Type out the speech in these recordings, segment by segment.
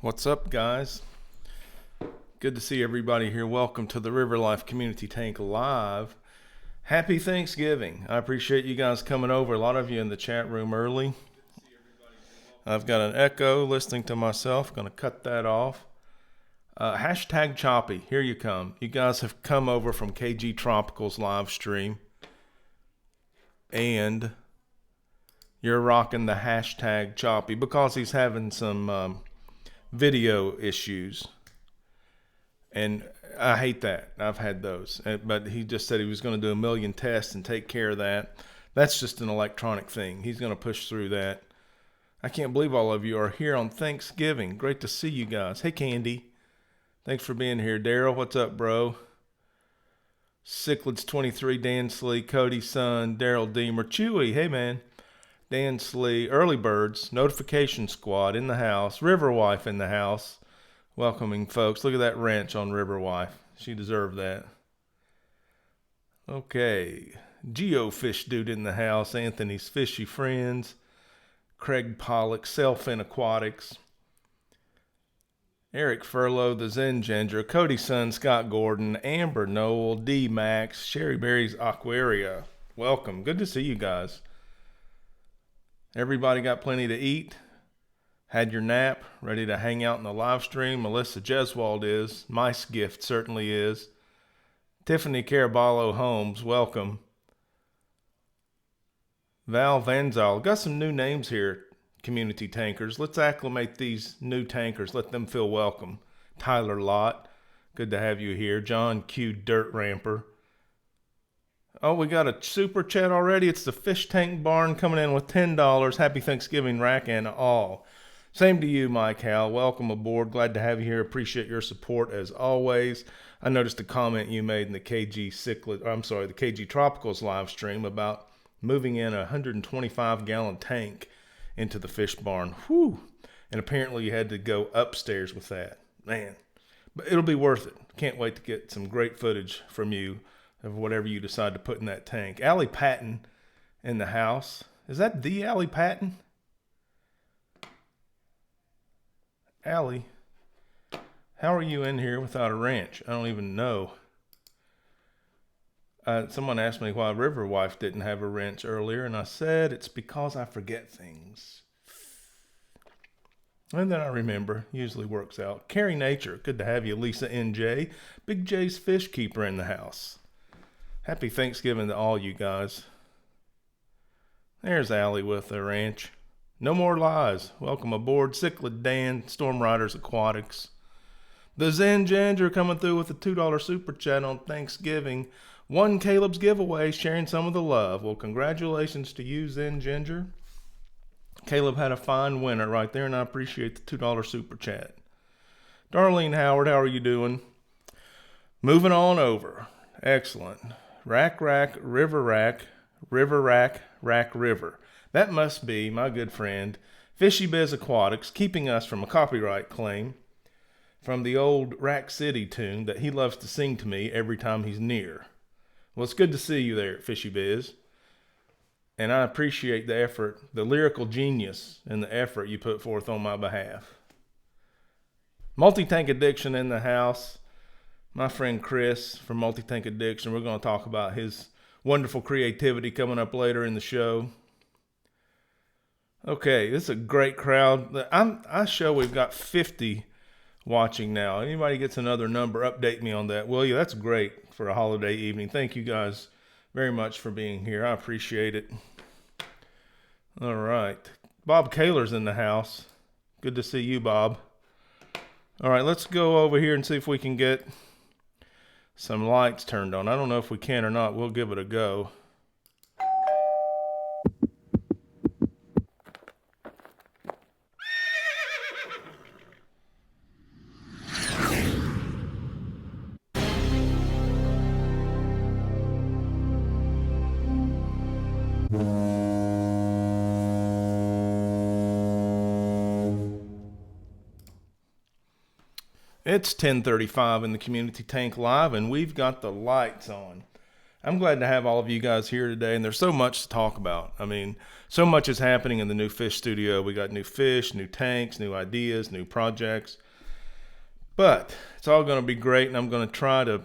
What's up, guys? Good to see everybody here. Welcome to the River Life Community Tank Live. Happy Thanksgiving. I appreciate you guys coming over. A lot of you in the chat room early. I've got an echo listening to myself. Going to cut that off. Hashtag choppy. Here you come. You guys have come over from KG Tropical's live stream. And you're rocking the hashtag choppy because he's having some video issues, and I hate that. I've had those, but he just said he was going to do 1 million tests and take care of that. That's just an electronic thing. He's going to push through that. I can't believe all of you are here on Thanksgiving. Great to see you guys. Hey, Candy, thanks for being here. Daryl, what's up, bro? Cichlids 23, Dan Slee, Cody's son, Daryl Deemer, Chewy, hey man, Dan Slee, Early Birds, Notification Squad in the house, River Wife in the house, welcoming folks. Look at that wrench on River Wife. She deserved that. Okay, Geofish Dude in the house, Anthony's Fishy Friends, Craig Pollock, Selfin Aquatics, Eric Furlow, the Zen Ginger, Cody's son, Scott Gordon, Amber Noel, D Max, Sherry Berry's Aquaria. Welcome. Good to see you guys. Everybody got plenty to eat? Had your nap? Ready to hang out in the live stream? Melissa Jeswald is. Mice Gift certainly is. Tiffany Caraballo Holmes, welcome. Val Vanzal. Got some new names here, community tankers. Let's acclimate these new tankers. Let them feel welcome. Tyler Lott, good to have you here. John Q. Dirt Ramper. Oh, we got a super chat already. It's the Fish Tank Barn coming in with $10. Happy Thanksgiving, rack and all. Same to you, Mike Hal. Welcome aboard. Glad to have you here. Appreciate your support as always. I noticed a comment you made in the KG Tropicals live stream about moving in a 125-gallon tank into the fish barn. Whew. And apparently you had to go upstairs with that. Man, but it'll be worth it. Can't wait to get some great footage from you of whatever you decide to put in that tank. Allie Patton in the house. Is that the Allie Patton? Allie, how are you in here without a wrench? I don't even know. Someone asked me why River Wife didn't have a wrench earlier, and I said it's because I forget things. And then I remember. Usually works out. Carrie Nature, good to have you. Lisa NJ, Big J's Fish Keeper in the house. Happy Thanksgiving to all you guys. There's Allie with the ranch. No more lies. Welcome aboard. Cichlid Dan, Storm Riders Aquatics. The Zen Ginger coming through with a $2 super chat on Thanksgiving. Won Caleb's giveaway, sharing some of the love. Well, congratulations to you, Zen Ginger. Caleb had a fine winner right there, and I appreciate the $2 super chat. Darlene Howard, how are you doing? Moving on over. Excellent. Rack, river, rack, river. That must be my good friend, Fishy Biz Aquatics, keeping us from a copyright claim from the old Rack City tune that he loves to sing to me every time he's near. Well, it's good to see you there, Fishy Biz. And I appreciate the effort, the lyrical genius and the effort you put forth on my behalf. Multi-Tank Addiction in the house. My friend Chris from Multi-Tank Addiction. We're going to talk about his wonderful creativity coming up later in the show. Okay, this is a great crowd. I show we've got 50 watching now. Anybody gets another number, update me on that, will you? That's great for a holiday evening. Thank you guys very much for being here. I appreciate it. All right. Bob Kaler's in the house. Good to see you, Bob. All right, let's go over here and see if we can get some lights turned on. I don't know if we can or not. We'll give it a go. It's 10:35 in the Community Tank Live, and we've got the lights on. I'm glad to have all of you guys here today, and there's so much to talk about. I mean, so much is happening in the new fish studio. We got new fish, new tanks, new ideas, new projects. But it's all going to be great, and I'm going to try to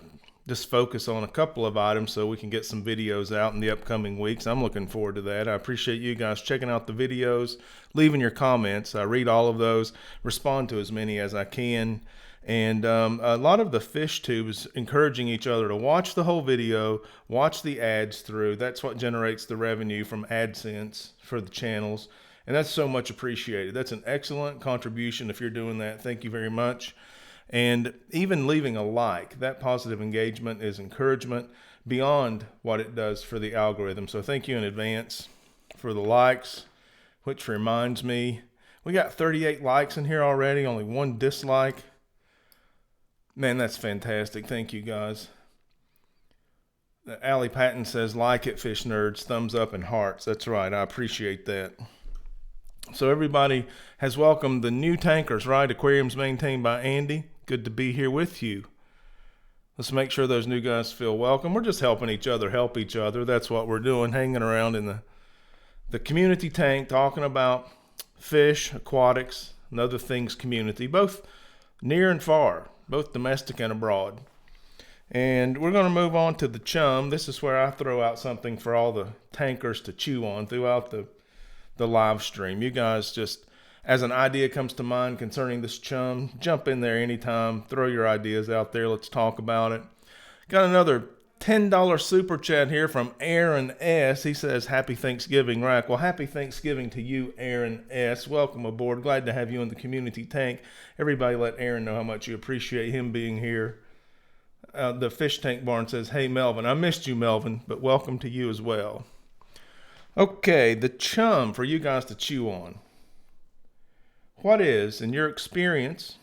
just focus on a couple of items so we can get some videos out in the upcoming weeks. I'm looking forward to that. I appreciate you guys checking out the videos, leaving your comments. I read all of those, respond to as many as I can. And a lot of the fish tubes encouraging each other to watch the whole video, watch the ads through. That's what generates the revenue from AdSense for the channels. And that's so much appreciated. That's an excellent contribution if you're doing that. Thank you very much. And even leaving a like, that positive engagement is encouragement beyond what it does for the algorithm. So thank you in advance for the likes, which reminds me, we got 38 likes in here already, only one dislike. Man, that's fantastic. Thank you, guys. Allie Patton says, like it, fish nerds, thumbs up and hearts. That's right. I appreciate that. So everybody has welcomed the new tankers, right? Aquariums maintained by Andy. Good to be here with you. Let's make sure those new guys feel welcome. We're just helping each other help each other. That's what we're doing, hanging around in the community tank, talking about fish, aquatics, and other things community, both near and far. Both domestic and abroad. And we're going to move on to the CHUM. This is where I throw out something for all the tankers to chew on throughout the live stream. You guys just, as an idea comes to mind concerning this CHUM, jump in there anytime. Throw your ideas out there. Let's talk about it. Got another $10 super chat here from Aaron S. He says, happy Thanksgiving, Rack. Well, happy Thanksgiving to you, Aaron S. Welcome aboard. Glad to have you in the community tank. Everybody let Aaron know how much you appreciate him being here. The Fish Tank Barn says, hey, Melvin. I missed you, Melvin, but welcome to you as well. Okay, the CHUM for you guys to chew on. What is, in your experience,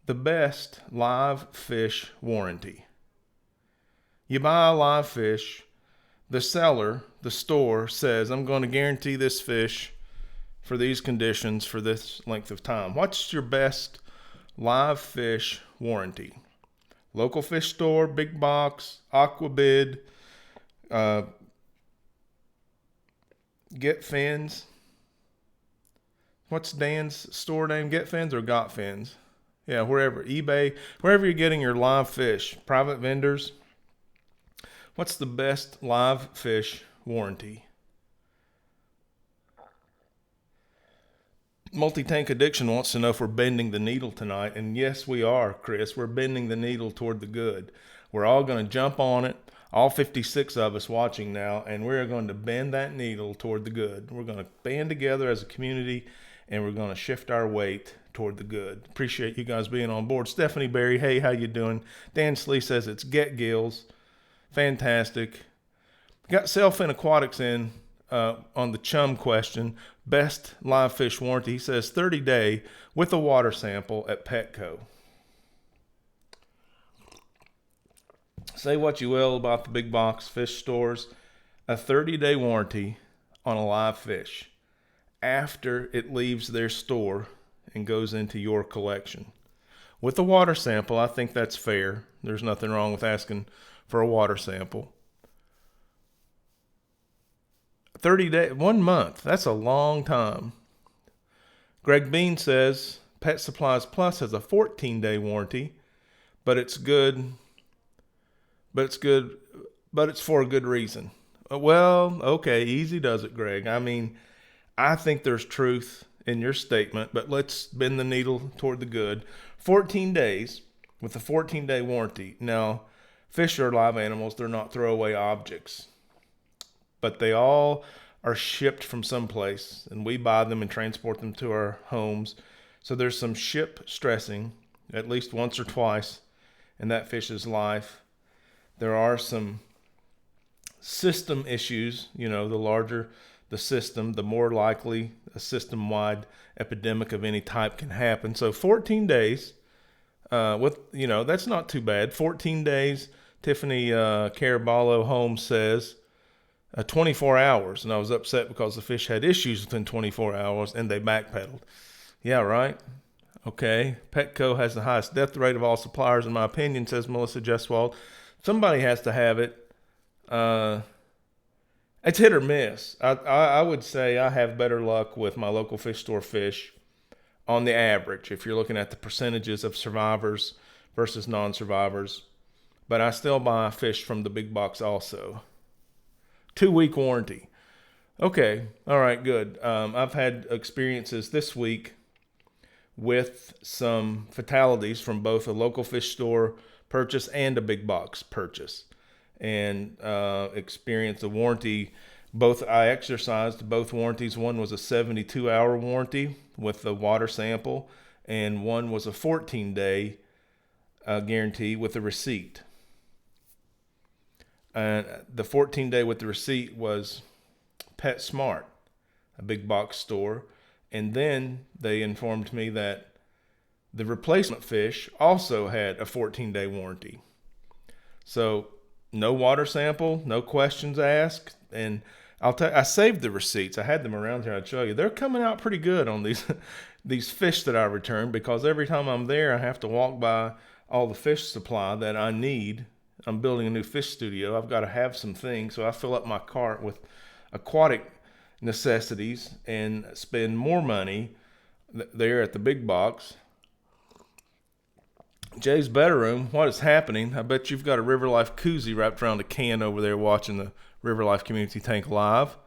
the best live fish warranty? You buy a live fish, the seller, the store says, I'm going to guarantee this fish for these conditions for this length of time. What's your best live fish warranty? Local fish store, big box, Aquabid, Get Fins. What's Dan's store name? Get Fins or Got Fins? Yeah, wherever, eBay, wherever you're getting your live fish, private vendors. What's the best live fish warranty? Multi-Tank Addiction wants to know if we're bending the needle tonight. And yes, we are, Chris. We're bending the needle toward the good. We're all going to jump on it, all 56 of us watching now, and we're going to bend that needle toward the good. We're going to band together as a community, and we're going to shift our weight toward the good. Appreciate you guys being on board. Stephanie Berry, hey, how you doing? Dan Slee says it's Get Gills. Fantastic. Got Sailfin Aquatics in on the CHUM question. Best live fish warranty. He says 30-day with a water sample at Petco. Say what you will about the big box fish stores. A 30-day warranty on a live fish after it leaves their store and goes into your collection. With a water sample, I think that's fair. There's nothing wrong with asking for a water sample. 30 days, 1 month, that's a long time. Greg Bean says Pet Supplies Plus has a 14-day warranty, but it's for a good reason. Well, okay, easy does it, Greg. I mean, I think there's truth in your statement, but let's bend the needle toward the good. 14 days with a 14-day warranty. Now, fish are live animals. They're not throwaway objects. But they all are shipped from someplace, and we buy them and transport them to our homes. So there's some ship stressing at least once or twice in that fish's life. There are some system issues. You know, the larger the system, the more likely a system-wide epidemic of any type can happen. So 14 days, that's not too bad. 14 days, Tiffany Caraballo Holmes says, 24 hours. And I was upset because the fish had issues within 24 hours and they backpedaled. Yeah, right. Okay, Petco has the highest death rate of all suppliers, in my opinion, says Melissa Jeswald. Somebody has to have it. It's hit or miss. I would say I have better luck with my local fish store fish on the average, if you're looking at the percentages of survivors versus non-survivors. But I still buy fish from the big box also. 2-week warranty. Okay, all right, good. I've had experiences this week with some fatalities from both a local fish store purchase and a big box purchase, and experienced a warranty. Both I exercised both warranties. One was a 72-hour warranty with the water sample, and one was a 14-day guarantee with a receipt. And the 14-day with the receipt was PetSmart, a big box store. And then they informed me that the replacement fish also had a 14-day warranty. So no water sample, no questions asked. And I saved the receipts. I had them around here. I'd show you. They're coming out pretty good on these fish that I returned, because every time I'm there, I have to walk by all the fish supply that I need. I'm building a new fish studio. I've got to have some things. So I fill up my cart with aquatic necessities and spend more money there at the big box. Jay's bedroom, what is happening? I bet you've got a River Life koozie wrapped around a can over there watching the River Life Community Tank Live.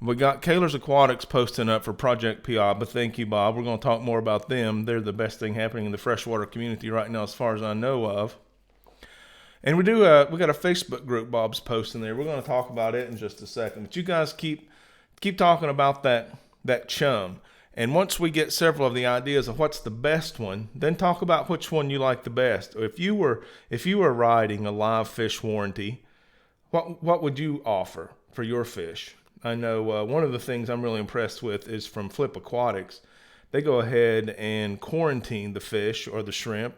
We got Kaler's Aquatics posting up for Project Fave, but thank you, Bob. We're going to talk more about them. They're the best thing happening in the freshwater community right now as far as I know of. And we got a Facebook group Bob's posting there. We're going to talk about it in just a second. But you guys keep talking about that CHUM. And once we get several of the ideas of what's the best one, then talk about which one you like the best. If you were riding a live fish warranty, what would you offer for your fish? I know one of the things I'm really impressed with is from Flip Aquatics. They go ahead and quarantine the fish or the shrimp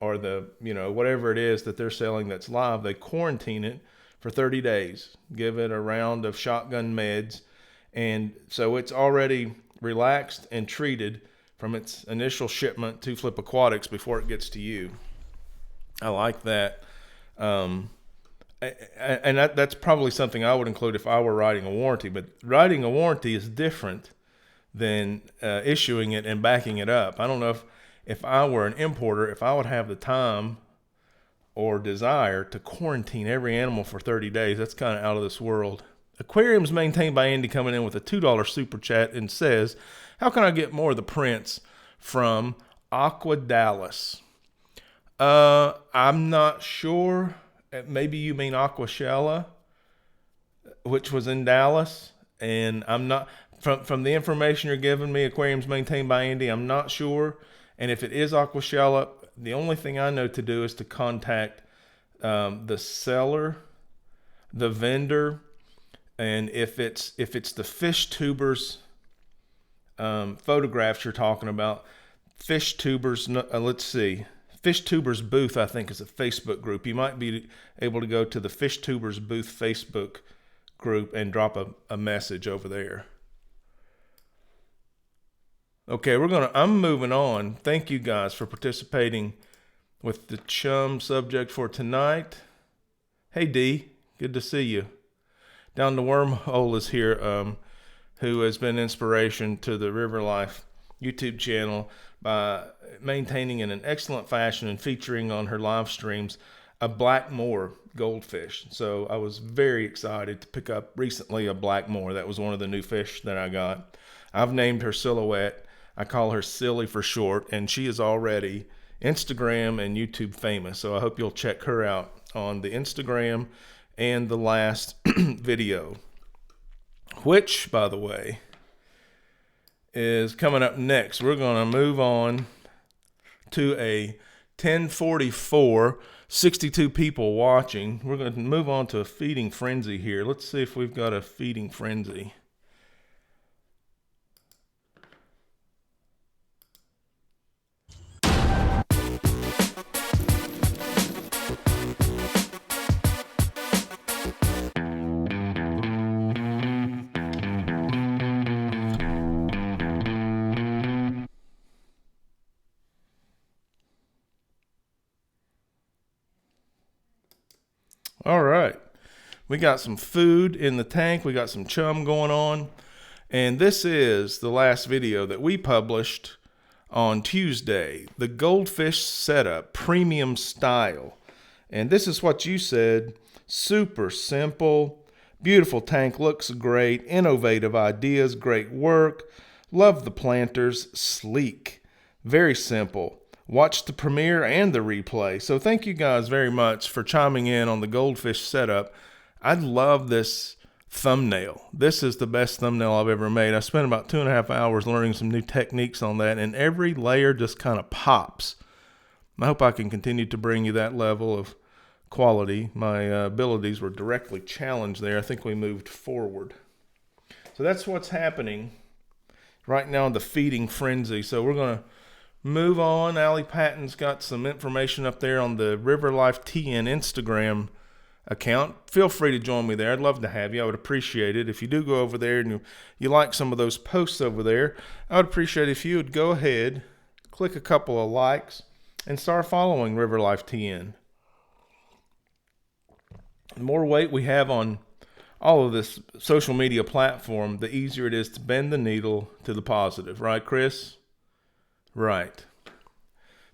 or the, whatever it is that they're selling that's live. They quarantine it for 30 days, give it a round of shotgun meds. And so it's already relaxed and treated from its initial shipment to Flip Aquatics before it gets to you. I like that. And that's probably something I would include if I were writing a warranty. But writing a warranty is different than issuing it and backing it up. I don't know if I were an importer, if I would have the time or desire to quarantine every animal for 30 days. That's kind of out of this world. Aquariums Maintained by Andy coming in with a $2 super chat and says, how can I get more of the prints from Aqua Dallas? I'm not sure. Maybe you mean Aquashella, which was in Dallas. And I'm not, from the information you're giving me, Aquariums Maintained by Andy, I'm not sure. And if it is Aquashella, the only thing I know to do is to contact the seller, the vendor, and if it's the fish tubers photographs you're talking about, fish tubers. Let's see, fish tubers booth, I think, is a Facebook group. You might be able to go to the fish tubers booth Facebook group and drop a message over there. Okay, I'm moving on. Thank you guys for participating with the CHUM subject for tonight. Hey D, good to see you. Down the Wormhole is here, who has been inspiration to the River Life YouTube channel by maintaining in an excellent fashion and featuring on her live streams a Blackmore goldfish. So I was very excited to pick up recently a Blackmore. That was one of the new fish that I got. I've named her Silhouette. I call her Silly for short, and she is already Instagram and YouTube famous. So I hope you'll check her out on the Instagram and the last video, which, by the way, is coming up next. We're going to move on to a 1044, 62 people watching. We're going to move on to a feeding frenzy here. Let's see if we've got a feeding frenzy. All right. We got some food in the tank. We got some chum going on. And this is the last video that we published on Tuesday. The GOLDFISH Set Up Premium Style. And this is what you said. Super simple. Beautiful tank. Looks great. Innovative ideas. Great work. Love the planters. Sleek. Very simple. Watch the premiere and the replay. So thank you guys very much for chiming in on the GOLDFISH Setup. I love this thumbnail. This is the best thumbnail I've ever made. I spent about 2.5 hours learning some new techniques on that, and every layer just kind of pops. I hope I can continue to bring you that level of quality. My abilities were directly challenged there. I think we moved forward. So that's what's happening right now in the feeding frenzy. So we're going to move on. Allie Patton's got some information up there on the River Life TN Instagram account. Feel free to join me there. I'd love to have you. I would appreciate it. If you do go over there and you like some of those posts over there, I would appreciate it if you would go ahead, click a couple of likes, and start following River Life TN. The more weight we have on all of this social media platform, the easier it is to bend the needle to the positive. Right, Chris? Right.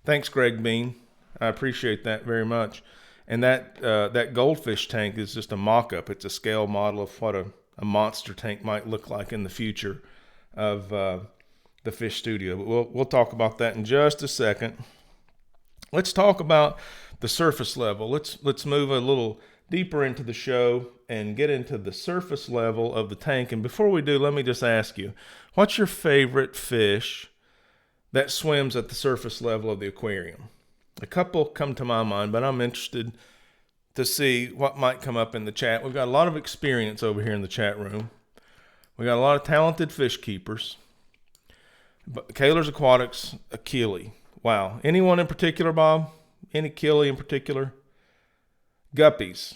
Thanks, Greg Bean. I appreciate that very much. And that goldfish tank is just a mock-up. It's a scale model of what a monster tank might look like in the future of the fish studio. But we'll talk about that in just a second. Let's talk about the surface level. Let's move a little deeper into the show and get into the surface level of the tank. And before we do, let me just ask you, what's your favorite fish that swims at the surface level of the aquarium? A couple come to my mind, but I'm interested to see what might come up in the chat. We've got a lot of experience over here in the chat room. We got a lot of talented fish keepers. Kaler's Aquatics, Achille. Wow. Anyone in particular, Bob? Any Achille in particular? Guppies.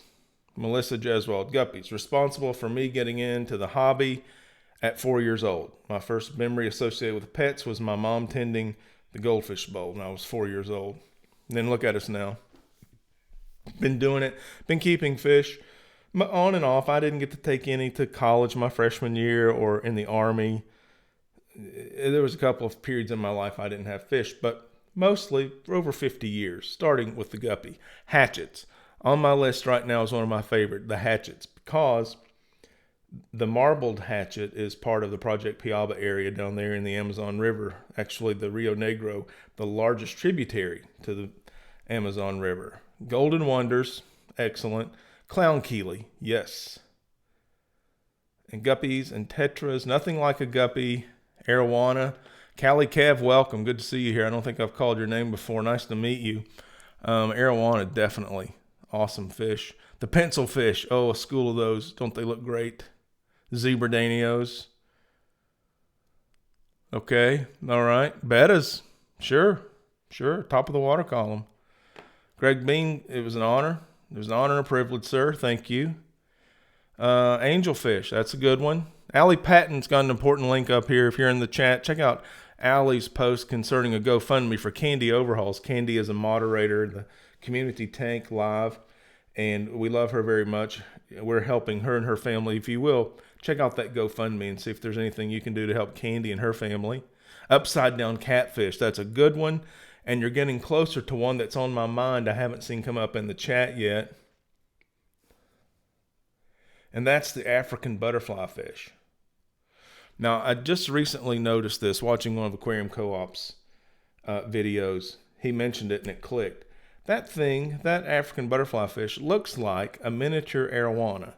Melissa Jeswald. Guppies. Responsible for me getting into the hobby at 4 years old. My first memory associated with pets was my mom tending the goldfish bowl when I was 4 years old. And then look at us now. Been doing it. Been keeping fish on and off. I didn't get to take any to college my freshman year or in the Army. There was a couple of periods in my life I didn't have fish, but mostly for over 50 years, starting with the guppy. Hatchets. On my list right now is one of my favorite, the hatchets, because the marbled hatchet is part of the Project Piaba area down there in the Amazon River. Actually, the Rio Negro, the largest tributary to the Amazon River. Golden Wonders, excellent. Clown Keeley, yes. And guppies and tetras, nothing like a guppy. Arowana. Callie Kev, welcome. Good to see you here. I don't think I've called your name before. Nice to meet you. Arowana, definitely. Awesome fish. The pencil fish. Oh, a school of those. Don't they look great? Zebra Danios. Okay. All right. Bettas. Sure. Top of the water column. Greg Bean, it was an honor. It was an honor and a privilege, sir. Thank you. Angelfish. That's a good one. Allie Patton's got an important link up here. If you're in the chat, check out Allie's post concerning a GoFundMe for Candy overhauls. Candy is a moderator in the Community Tank Live, and we love her very much. We're helping her and her family. If you will, check out that GoFundMe and see if there's anything you can do to help Candy and her family. Upside down catfish. That's a good one, and you're getting closer to one that's on my mind I haven't seen come up in the chat yet, and that's the African butterfly fish. Now, I just recently noticed this watching one of Aquarium Co-op's videos. He mentioned it and it clicked. That thing, that African butterfly fish, looks like a miniature arowana.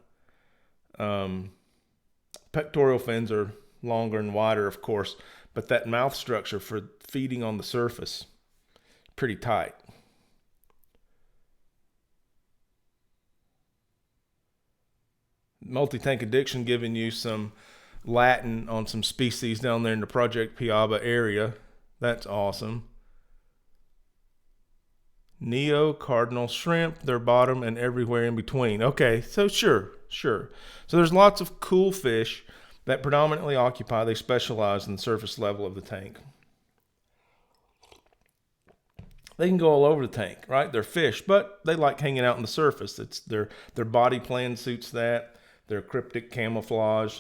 Pectoral fins are longer and wider, of course, but that mouth structure for feeding on the surface, pretty tight. Multi-Tank Addiction giving you some Latin on some species down there in the Project Piaba area. That's awesome. Neo, cardinal shrimp, their bottom, and everywhere in between. Okay, so sure. So there's lots of cool fish that predominantly occupy, they specialize in the surface level of the tank. They can go all over the tank, right? They're fish, but they like hanging out on the surface. It's their body plan suits that, their cryptic camouflage,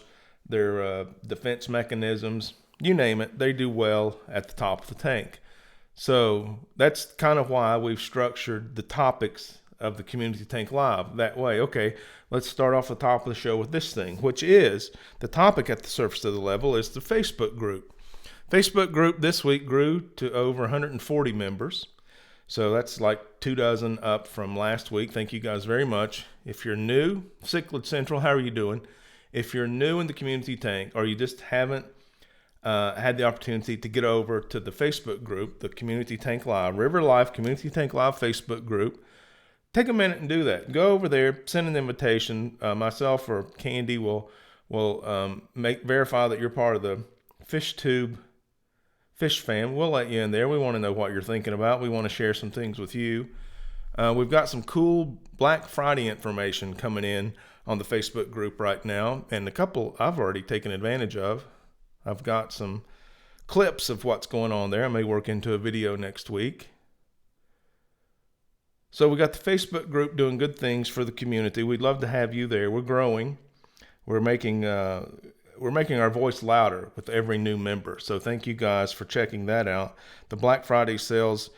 their defense mechanisms, you name it, they do well at the top of the tank. So that's kind of why we've structured the topics of the Community Tank Live that way. Okay, let's start off the top of the show with this thing, which is the topic at the surface of the level is the Facebook group. Facebook group this week grew to over 140 members. So that's like 2 dozen up from last week. Thank you guys very much. If you're new, Cichlid Central, how are you doing? If you're new in the Community Tank, or you just haven't had the opportunity to get over to the Facebook group, the Community Tank Live, River Life Community Tank Live Facebook group, take a minute and do that. Go over there, send an invitation. Myself or Candy will verify that you're part of the FishTube Fish fam. We'll let you in there. We want to know what you're thinking about. We want to share some things with you. We've got some cool Black Friday information coming in on the Facebook group right now, and a couple I've already taken advantage of. I've got some clips of what's going on there. I may work into a video next week. So we got the Facebook group doing good things for the community. We'd love to have you there. We're growing. We're making our voice louder with every new member. So thank you guys for checking that out. The Black Friday sales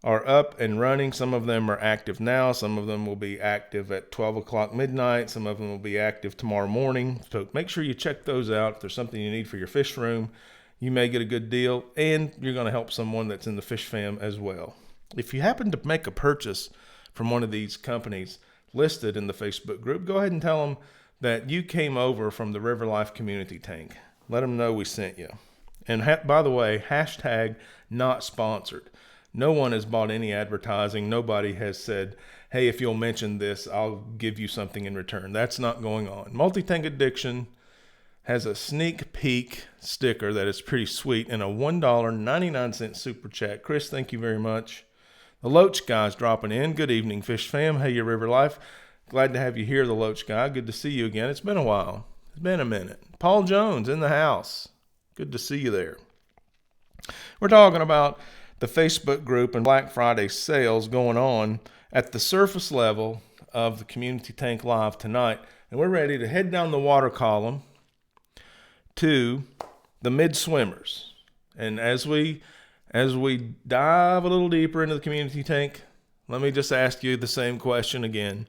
are up and running. Some of them are active now. Some of them will be active at 12 o'clock midnight. Some of them will be active tomorrow morning. So make sure you check those out. If there's something you need for your fish room, you may get a good deal, and you're going to help someone that's in the fish fam as well. If you happen to make a purchase from one of these companies listed in the Facebook group, go ahead and tell them that you came over from the River Life Community Tank. Let them know we sent you. And by the way, hashtag not sponsored. No one has bought any advertising. Nobody has said, hey, if you'll mention this, I'll give you something in return. That's not going on. Multi-Tank Addiction has a sneak peek sticker that is pretty sweet and a $1.99 super chat. Chris, thank you very much. The Loach guy's dropping in. Good evening, Fish fam. Hey, your River Life. Glad to have you here, the Loach guy. Good to see you again. It's been a while. It's been a minute. Paul Jones in the house. Good to see you there. We're talking about the Facebook group and Black Friday sales going on at the surface level of the Community Tank Live tonight. And we're ready to head down the water column to the mid swimmers. And as we dive a little deeper into the Community Tank, let me just ask you the same question again.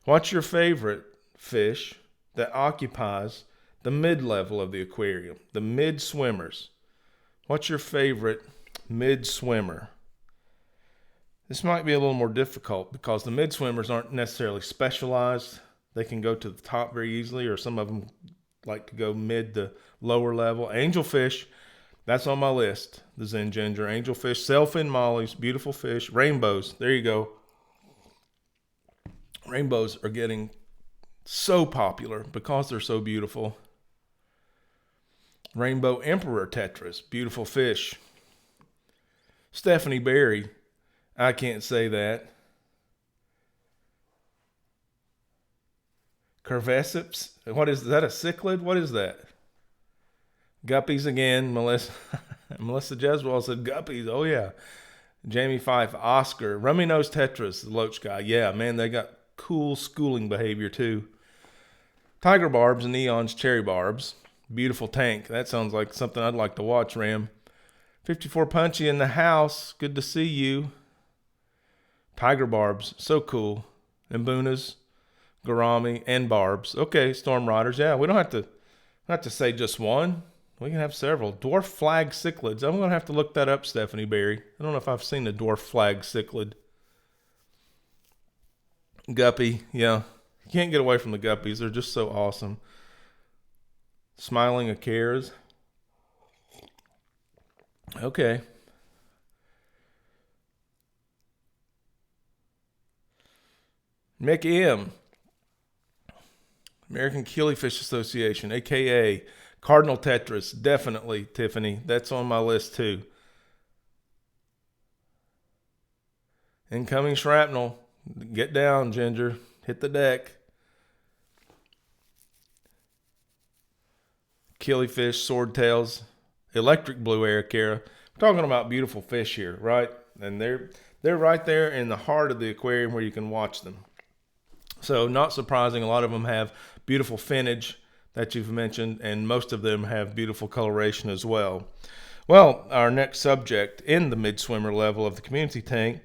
What's your favorite fish that occupies the mid-level of the aquarium, the mid-swimmers? What's your favorite mid-swimmer? This might be a little more difficult because the mid-swimmers aren't necessarily specialized. They can go to the top very easily, or some of them like to go mid to lower level. Angelfish, that's on my list. The Zen Ginger, angelfish, sailfin mollies, beautiful fish, rainbows. There you go. Rainbows are getting so popular because they're so beautiful. Rainbow Emperor tetras, beautiful fish. Stephanie Berry, I can't say that. Curvesips, what is that, a cichlid? What is that? Guppies again, Melissa Jeswell said guppies, oh yeah. Jamie Fife, Oscar, Rummy Nose Tetras, the Loach guy. Yeah, man, they got cool schooling behavior too. Tiger Barbs and Neon's Cherry Barbs. Beautiful tank. That sounds like something I'd like to watch, Ram. 54 Punchy in the house. Good to see you. Tiger Barbs. So cool. Mbunas, Gourami, and Barbs. Okay, Storm Riders. Yeah, we don't have to say just one. We can have several. Dwarf Flag Cichlids. I'm going to have to look that up, Stephanie Berry. I don't know if I've seen a Dwarf Flag Cichlid. Guppy, yeah. You can't get away from the guppies. They're just so awesome. Smiling Acaras. Okay. Mick M. American Killifish Association, a.k.a. Cardinal Tetras. Definitely, Tiffany. That's on my list, too. Incoming Shrapnel. Get down, Ginger. Hit the deck. Killifish, Swordtails, Electric Blue Aracara. We're talking about beautiful fish here, right? and they're right there in the heart of the aquarium where you can watch them. So not surprising, a lot of them have beautiful finnage that you've mentioned, and most of them have beautiful coloration as well. Well, our next subject in the mid-swimmer level of the community tank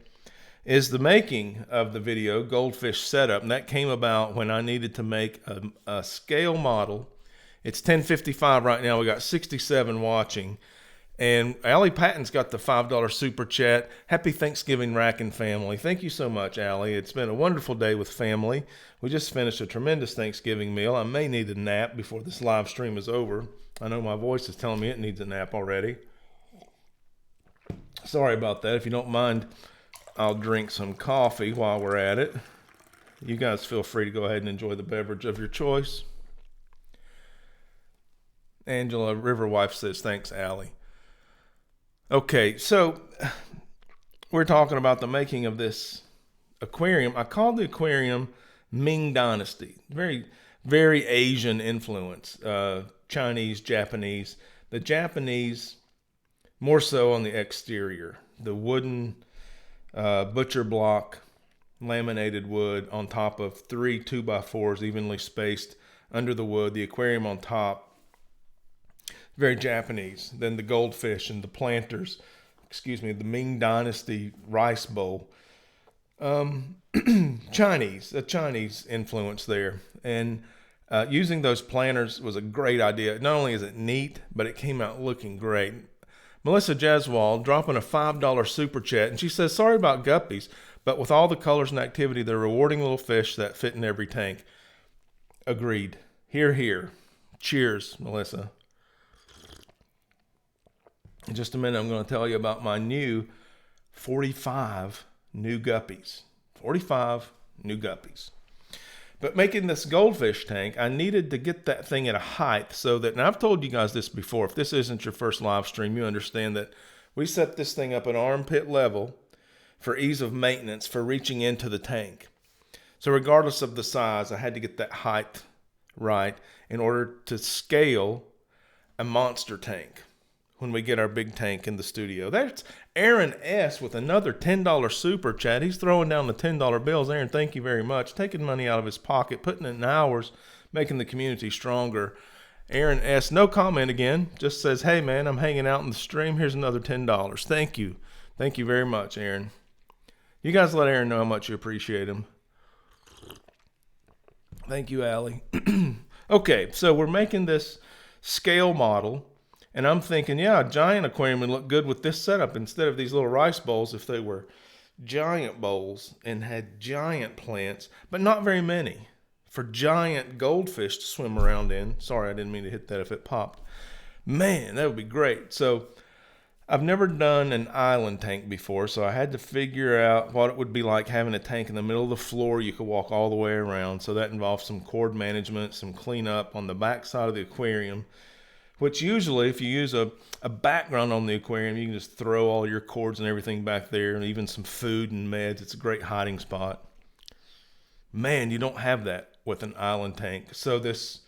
is the making of the video Goldfish Setup, and that came about when I needed to make a scale model. It's 10:55 right now. We got 67 watching. And Allie Patton's got the $5 super chat. Happy Thanksgiving, Rackin' family. Thank you so much, Allie. It's been a wonderful day with family. We just finished a tremendous Thanksgiving meal. I may need a nap before this live stream is over. I know my voice is telling me it needs a nap already. Sorry about that. If you don't mind, I'll drink some coffee while we're at it. You guys feel free to go ahead and enjoy the beverage of your choice. Angela Riverwife says, thanks, Allie. Okay, so we're talking about the making of this aquarium. I called the aquarium Ming Dynasty. Very, very Asian influence. Chinese, Japanese. The Japanese, more so on the exterior. The wooden butcher block, laminated wood on top of 3 2x4s evenly spaced under the wood. The aquarium on top. Very Japanese. Then the goldfish and the planters, the Ming Dynasty rice bowl. Chinese, a Chinese influence there. And using those planters was a great idea. Not only is it neat, but it came out looking great. Melissa Jeswald dropping a $5 super chat, and she says, sorry about guppies, but with all the colors and activity, they're rewarding little fish that fit in every tank. Agreed. Hear, hear. Cheers, Melissa. In just a minute, I'm going to tell you about my new 45 new guppies. 45 new guppies. But making this goldfish tank, I needed to get that thing at a height so that, and I've told you guys this before, if this isn't your first live stream, you understand that we set this thing up at armpit level for ease of maintenance for reaching into the tank. So regardless of the size, I had to get that height right in order to scale a monster tank when we get our big tank in the studio. That's Aaron S. with another $10 super chat. He's throwing down the $10 bills. Aaron, thank you very much. Taking money out of his pocket, putting it in hours, making the community stronger. Aaron S., no comment again, just says, hey man, I'm hanging out in the stream. Here's another $10. Thank you. Thank you very much, Aaron. You guys let Aaron know how much you appreciate him. Thank you, Allie. Okay, so we're making this scale model. And I'm thinking, yeah, a giant aquarium would look good with this setup instead of these little rice bowls if they were giant bowls and had giant plants, but not very many for giant goldfish to swim around in. Sorry, I didn't mean to hit that if it popped. Man, that would be great. So I've never done an island tank before, so I had to figure out what it would be like having a tank in the middle of the floor you could walk all the way around. So that involves some cord management, some cleanup on the back side of the aquarium, which usually, if you use a background on the aquarium, you can just throw all your cords and everything back there, and even some food and meds. It's a great hiding spot. Man, you don't have that with an island tank. So this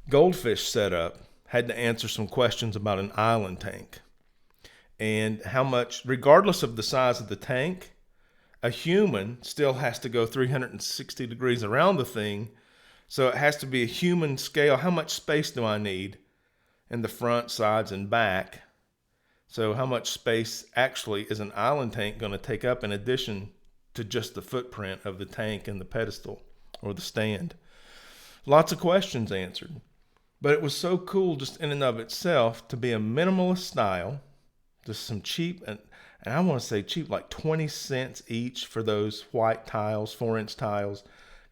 goldfish setup had to answer some questions about an island tank. And how much, regardless of the size of the tank, a human still has to go 360 degrees around the thing. So it has to be a human scale. How much space do I need in the front, sides, and back? So how much space actually is an island tank going to take up in addition to just the footprint of the tank and the pedestal or the stand? Lots of questions answered. But it was so cool just in and of itself to be a minimalist style, just some cheap, and I want to say cheap, like 20 cents each for those white tiles, 4-inch tiles,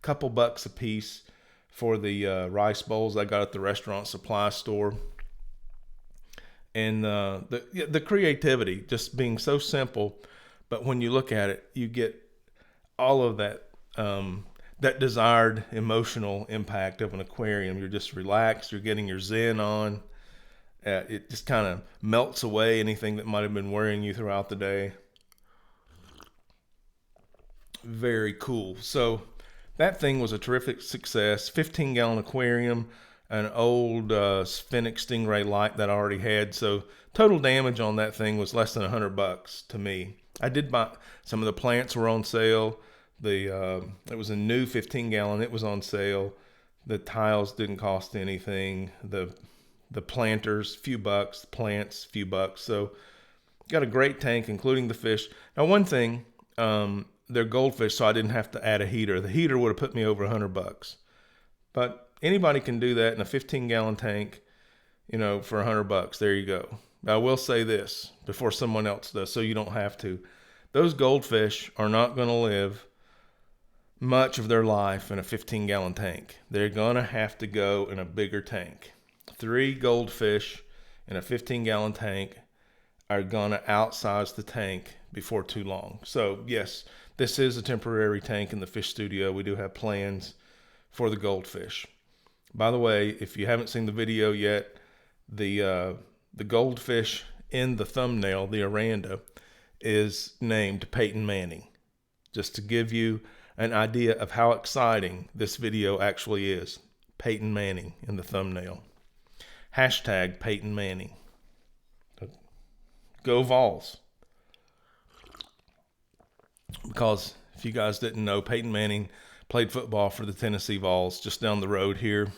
couple bucks a piece for the rice bowls I got at the restaurant supply store. And the creativity, just being so simple, but when you look at it, you get all of that that desired emotional impact of an aquarium. You're just relaxed. You're getting your zen on. It just kind of melts away anything that might have been worrying you throughout the day. Very cool. So that thing was a terrific success. 15-gallon aquarium. An old Fennec Stingray light that I already had. So total damage on that thing was less than $100 to me. I did buy some of the plants were on sale. It was a new 15-gallon. It was on sale. The tiles didn't cost anything. The planters, few bucks. Plants, few bucks. So got a great tank, including the fish. Now, one thing, they're goldfish, so I didn't have to add a heater. The heater would have put me over $100. But anybody can do that in a 15-gallon tank, for $100. There you go. I will say this before someone else does, so you don't have to. Those goldfish are not going to live much of their life in a 15-gallon tank. They're going to have to go in a bigger tank. 3 goldfish in a 15-gallon tank are going to outsize the tank before too long. So, yes, this is a temporary tank in the fish studio. We do have plans for the goldfish. By the way, if you haven't seen the video yet, the goldfish in the thumbnail, the Aranda, is named Peyton Manning. Just to give you an idea of how exciting this video actually is. Peyton Manning in the thumbnail. Hashtag Peyton Manning. Go Vols. Because if you guys didn't know, Peyton Manning played football for the Tennessee Vols just down the road here.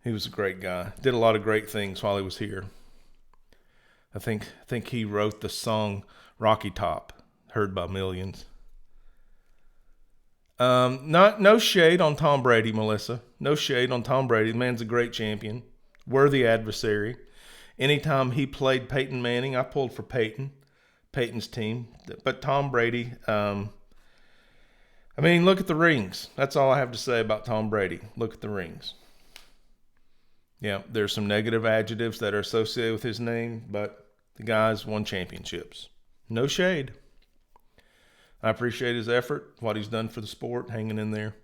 He was a great guy. Did a lot of great things while he was here. I think he wrote the song Rocky Top, heard by millions. No shade on Tom Brady, Melissa. No shade on Tom Brady. The man's a great champion. Worthy adversary. Anytime he played Peyton Manning, I pulled for Peyton's team. But Tom Brady, look at the rings. That's all I have to say about Tom Brady. Look at the rings. Yeah, there's some negative adjectives that are associated with his name, but the guy's won championships. No shade. I appreciate his effort, what he's done for the sport, hanging in there.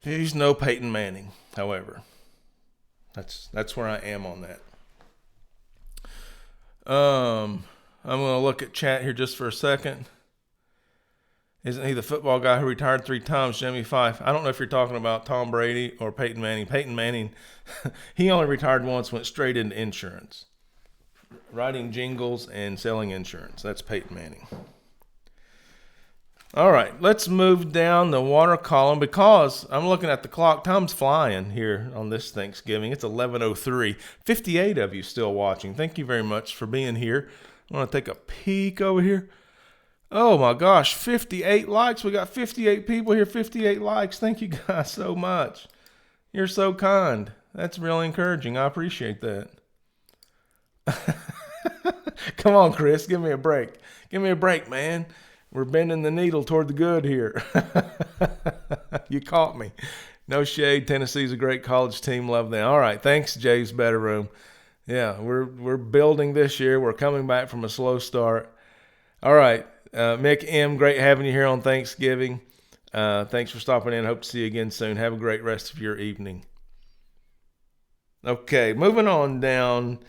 He's no Peyton Manning, however. That's where I am on that. I'm going to look at chat here just for a second. Isn't he the football guy who retired 3 times, Jimmy Fife? I don't know if you're talking about Tom Brady or Peyton Manning. Peyton Manning, he only retired once, went straight into insurance. Writing jingles and selling insurance. That's Peyton Manning. All right, let's move down the water column because I'm looking at the clock. Time's flying here on this Thanksgiving. It's 11:03. 58 of you still watching. Thank you very much for being here. I want to take a peek over here. Oh my gosh, 58 likes. We got 58 people here, 58 likes. Thank you guys so much. You're so kind. That's really encouraging. I appreciate that. Come on, Chris, give me a break. Give me a break, man. We're bending the needle toward the good here. You caught me. No shade. Tennessee's a great college team. Love them. All right. Thanks, Jay's Better Room. Yeah, we're building this year. We're coming back from a slow start. All right. Mick M., great having you here on Thanksgiving. Thanks for stopping in. Hope to see you again soon. Have a great rest of your evening. Okay, moving on down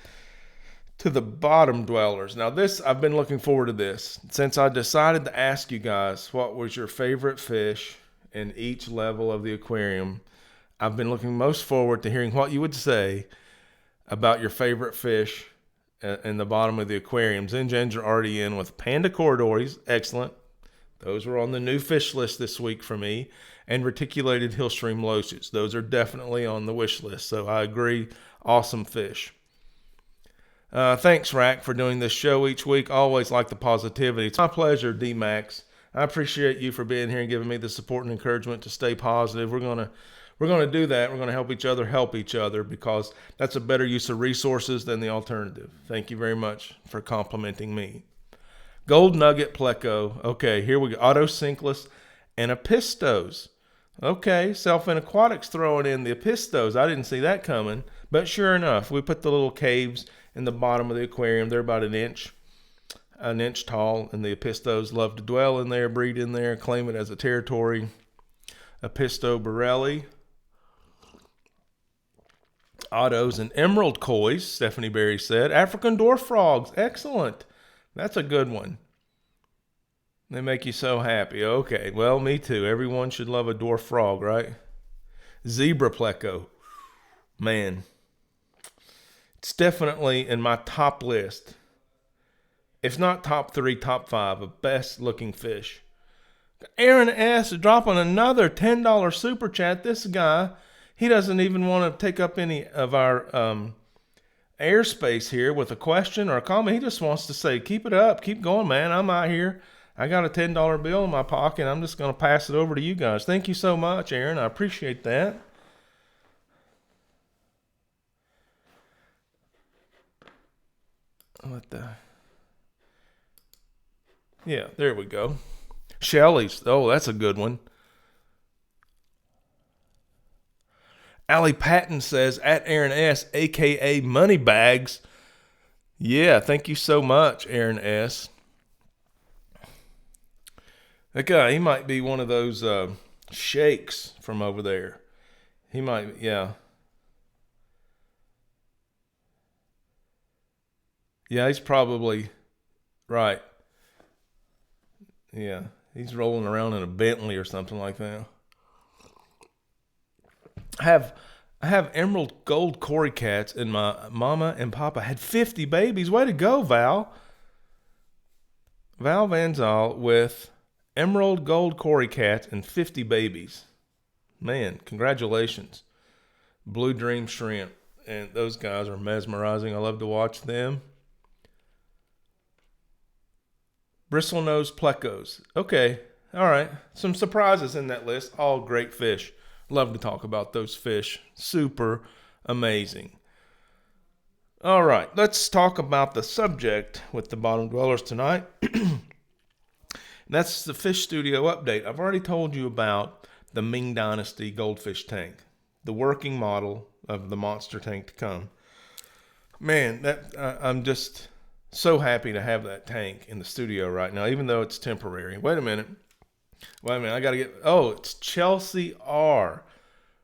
to the bottom dwellers. Now this, I've been looking forward to this. Since I decided to ask you guys what was your favorite fish in each level of the aquarium, I've been looking most forward to hearing what you would say about your favorite fish in the bottom of the aquariums. Zingens are already in with panda corridors. Excellent. Those were on the new fish list this week for me. And reticulated hillstream loaches. Those are definitely on the wish list. So I agree. Awesome fish. Thanks, Rack, for doing this show each week. Always like the positivity. It's my pleasure, D-Max. I appreciate you for being here and giving me the support and encouragement to stay positive. We're gonna do that. We're gonna help each other because that's a better use of resources than the alternative. Thank you very much for complimenting me. Gold Nugget Pleco. Okay, here we go. Auto Sinkless and Apistos. Okay, Selfin Aquatics throwing in the Apistos. I didn't see that coming, but sure enough, we put the little caves in the bottom of the aquarium. They're about an inch tall, and the Apistos love to dwell in there, breed in there, claim it as a territory. Apisto Borelli. Autos and Emerald Kois, Stephanie Berry said. African Dwarf Frogs. Excellent. That's a good one. They make you so happy. Okay, well, me too. Everyone should love a dwarf frog, right? Zebra Pleco. Man. It's definitely in my top list. if not top 3, top 5 of best looking fish. Aaron S. dropping another $10 super chat. This guy, he doesn't even want to take up any of our airspace here with a question or a comment. He just wants to say, keep it up, keep going, man. I'm out here. I got a $10 bill in my pocket. I'm just going to pass it over to you guys. Thank you so much, Aaron. I appreciate that. Yeah, there we go. Shelly's. Oh, that's a good one. Allie Patton says, at Aaron S., a.k.a. Moneybags. Yeah, thank you so much, Aaron S. That guy, he might be one of those shakes from over there. He might, yeah. Yeah, he's probably right. Yeah, he's rolling around in a Bentley or something like that. I have emerald gold Cory cats, and my mama and papa had 50 babies. Way to go, Val. Val Van Zyl with emerald gold Cory cats and 50 babies. Man, congratulations. Blue Dream Shrimp. And those guys are mesmerizing. I love to watch them. Bristlenose plecos. Okay, all right. Some surprises in that list. All great fish. Love to talk about those fish. Super amazing. All right, let's talk about the subject with the bottom dwellers tonight. That's the Fish Studio update. I've already told you about the Ming Dynasty goldfish tank, the working model of the monster tank to come. Man, I'm just so happy to have that tank in the studio right now, even though it's temporary. Wait a minute. I got to get... Oh, it's Chelsea R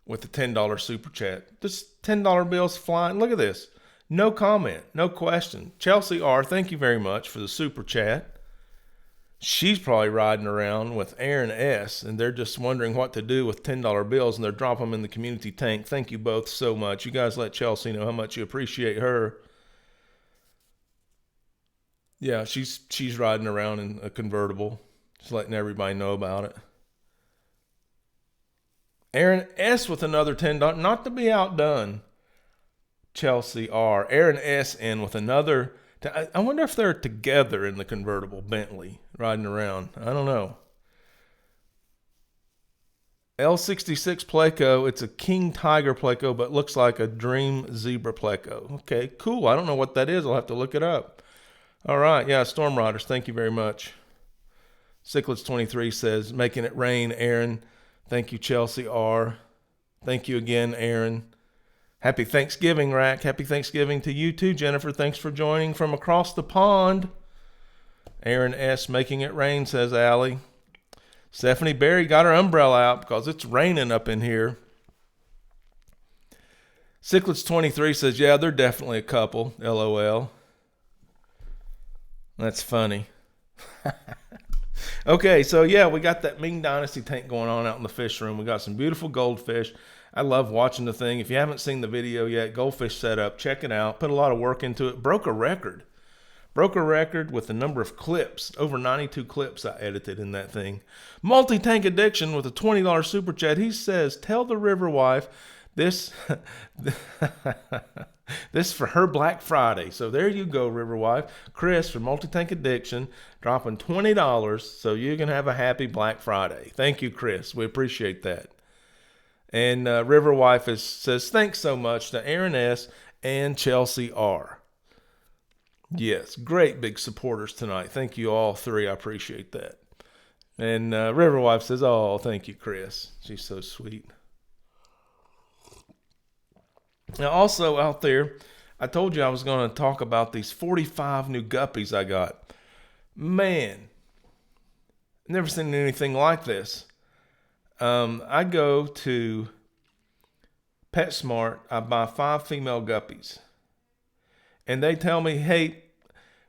with the $10 super chat. This $10 bill's flying. Look at this. No comment. No question. Chelsea R, thank you very much for the super chat. She's probably riding around with Aaron S, and they're just wondering what to do with $10 bills, and they're dropping them in the community tank. Thank you both so much. You guys let Chelsea know how much you appreciate her. Yeah, she's riding around in a convertible. Just letting everybody know about it. Aaron S with another $10. Not to be outdone. Chelsea R. Aaron S in with another. I wonder if they're together in the convertible Bentley riding around. I don't know. L66 Pleco. It's a King Tiger Pleco, but looks like a Dream Zebra Pleco. Okay, cool. I don't know what that is. I'll have to look it up. All right. Yeah, Storm Riders. Thank you very much. Cichlids23 says, making it rain, Aaron. Thank you, Chelsea R. Thank you again, Aaron. Happy Thanksgiving, Rack. Happy Thanksgiving to you too, Jennifer. Thanks for joining from across the pond. Aaron S. making it rain, says Allie. Stephanie Berry got her umbrella out because it's raining up in here. Cichlids23 says, yeah, they're definitely a couple. LOL. That's funny. Okay, so yeah, we got that Ming Dynasty tank going on out in the fish room. We got some beautiful goldfish. I love watching the thing. If you haven't seen the video yet, GOLDFISH Set Up, check it out. Put a lot of work into it. Broke a record with the number of clips. Over 92 clips I edited in that thing. Multi-Tank Addiction with a $20 super chat. He says, tell the River Wife this this for her Black Friday. So there you go, River Wife. Chris from Multi-Tank Addiction dropping $20 so you can have a happy Black Friday. Thank you, Chris. We appreciate that. And River Wife says, thanks so much to Aaron S. and Chelsea R. Yes, great big supporters tonight. Thank you all three. I appreciate that. And River Wife says, oh, thank you, Chris. She's so sweet. Now, also out there, I told you I was going to talk about these 45 new guppies I got. Man, never seen anything like this. I go to PetSmart, I buy 5 female guppies. And they tell me, hey,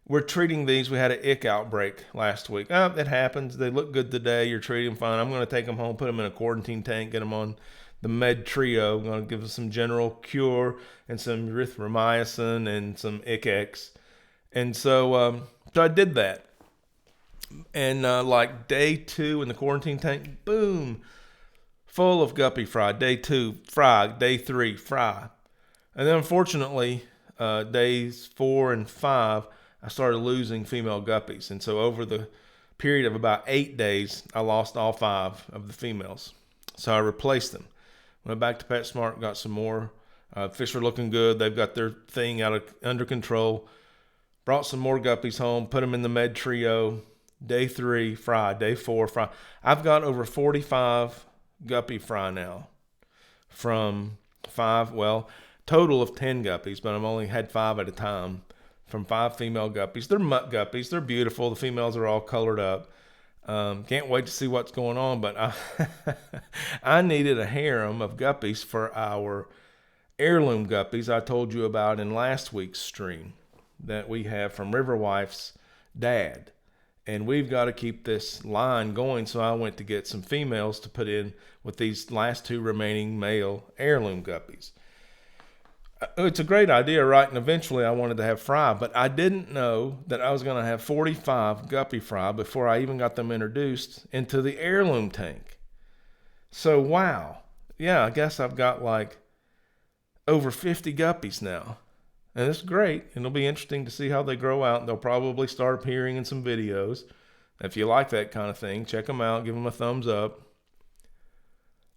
we're treating these. We had an ick outbreak last week. It happens. They look good today. You're treating them fine. I'm going to take them home, put them in a quarantine tank, get them on the Med Trio. I'm going to give them some general cure and some erythromycin and some ICX. And so I did that. And like day 2 in the quarantine tank, boom, full of guppy fry. Day 2, fry. Day 3, fry. And then unfortunately, days 4 and 5, I started losing female guppies. And so over the period of about 8 days, I lost all 5 of the females. So I replaced them. Went back to PetSmart, got some more. Fish are looking good. They've got their thing under control. Brought some more guppies home, put them in the med trio. Day 3, fry. Day 4, fry. I've got over 45 guppy fry now from 5, well, total of 10 guppies, but I've only had 5 at a time from 5 female guppies. They're mutt guppies. They're beautiful. The females are all colored up. Can't wait to see what's going on, but I needed a harem of guppies for our heirloom guppies I told you about in last week's stream that we have from Riverwife's dad. And we've got to keep this line going, so I went to get some females to put in with these last 2 remaining male heirloom guppies. It's a great idea, right? And eventually I wanted to have fry, but I didn't know that I was going to have 45 guppy fry before I even got them introduced into the heirloom tank. So, wow. Yeah, I guess I've got like over 50 guppies now. And it's great. And it'll be interesting to see how they grow out. They'll probably start appearing in some videos. If you like that kind of thing, check them out. Give them a thumbs up.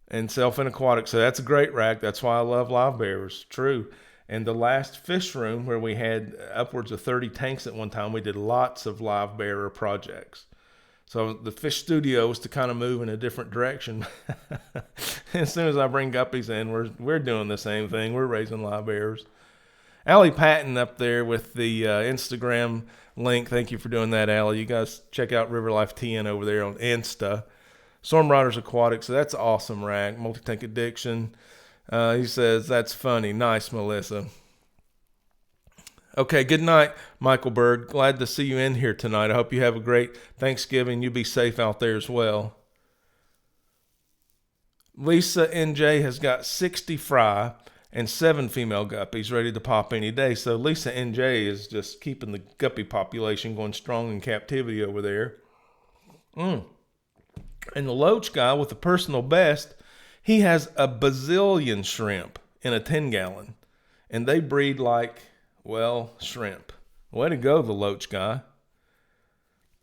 And Selfin Aquatics. So that's a great rack. That's why I love live bearers. True. And the last fish room where we had upwards of 30 tanks at one time, we did lots of live bearer projects. So the fish studio was to kind of move in a different direction. As soon as I bring guppies in, we're doing the same thing. We're raising live bearers. Allie Patton up there with the Instagram link. Thank you for doing that, Allie. You guys check out River Life TN over there on Insta. Storm Riders Aquatics. So that's an awesome rack. Multi-tank addiction. He says, that's funny. Nice, Melissa. Okay, good night, Michael Bird. Glad to see you in here tonight. I hope you have a great Thanksgiving. You be safe out there as well. Lisa NJ has got 60 fry and 7 female guppies ready to pop any day. So Lisa NJ is just keeping the guppy population going strong in captivity over there. And the Loach guy with the personal best, he has a bazillion shrimp in a 10-gallon. And they breed like, well, shrimp. Way to go, the Loach guy.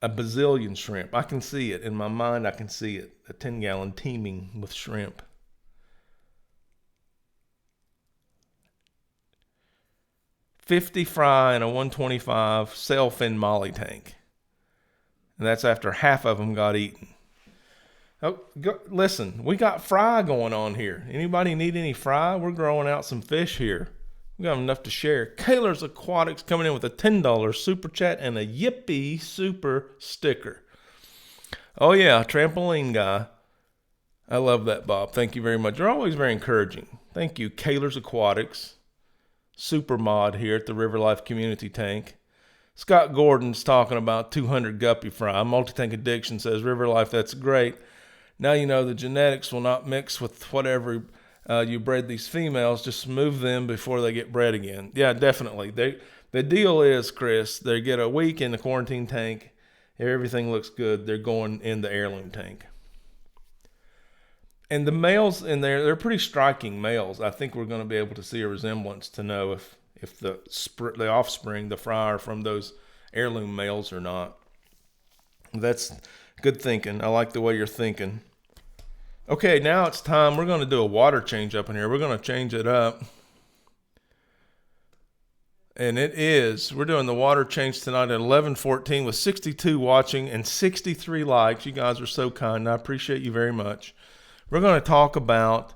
A bazillion shrimp. I can see it. In my mind, I can see it. A 10-gallon teeming with shrimp. $50 fry and a 125 sailfin molly tank. And that's after half of them got eaten. Oh, listen, we got fry going on here. Anybody need any fry? We're growing out some fish here. We got enough to share. Kaler's Aquatics coming in with a $10 super chat and a Yippee super sticker. Oh yeah, trampoline guy. I love that, Bob. Thank you very much. You're always very encouraging. Thank you, Kaler's Aquatics. Super mod here at the River Life Community Tank. Scott Gordon's talking about 200 guppy fry. Multi-tank addiction says, River Life, that's great. Now you know the genetics will not mix with whatever you bred these females. Just move them before they get bred again. Yeah, definitely. The deal is, Chris, they get a week in the quarantine tank. If everything looks good, they're going in the heirloom tank. And the males in there, they're pretty striking males. I think we're going to be able to see a resemblance to know if the offspring, the fry, are from those heirloom males or not. That's good thinking. I like the way you're thinking. Okay, now it's time. We're going to do a water change up in here. We're going to change it up. And we're doing the water change tonight at 11:14 with 62 watching and 63 likes. You guys are so kind. I appreciate you very much. We're going to talk about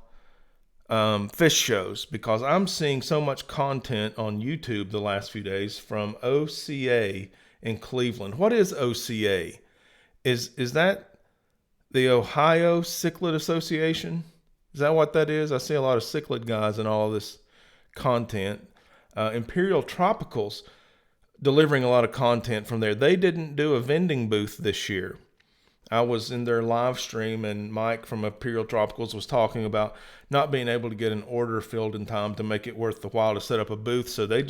fish shows because I'm seeing so much content on YouTube the last few days from OCA in Cleveland. What is OCA? Is that the Ohio Cichlid Association? Is that what that is? I see a lot of cichlid guys in all of this content. Imperial Tropicals delivering a lot of content from there. They didn't do a vending booth this year. I was in their live stream and Mike from Imperial Tropicals was talking about not being able to get an order filled in time to make it worth the while to set up a booth. So they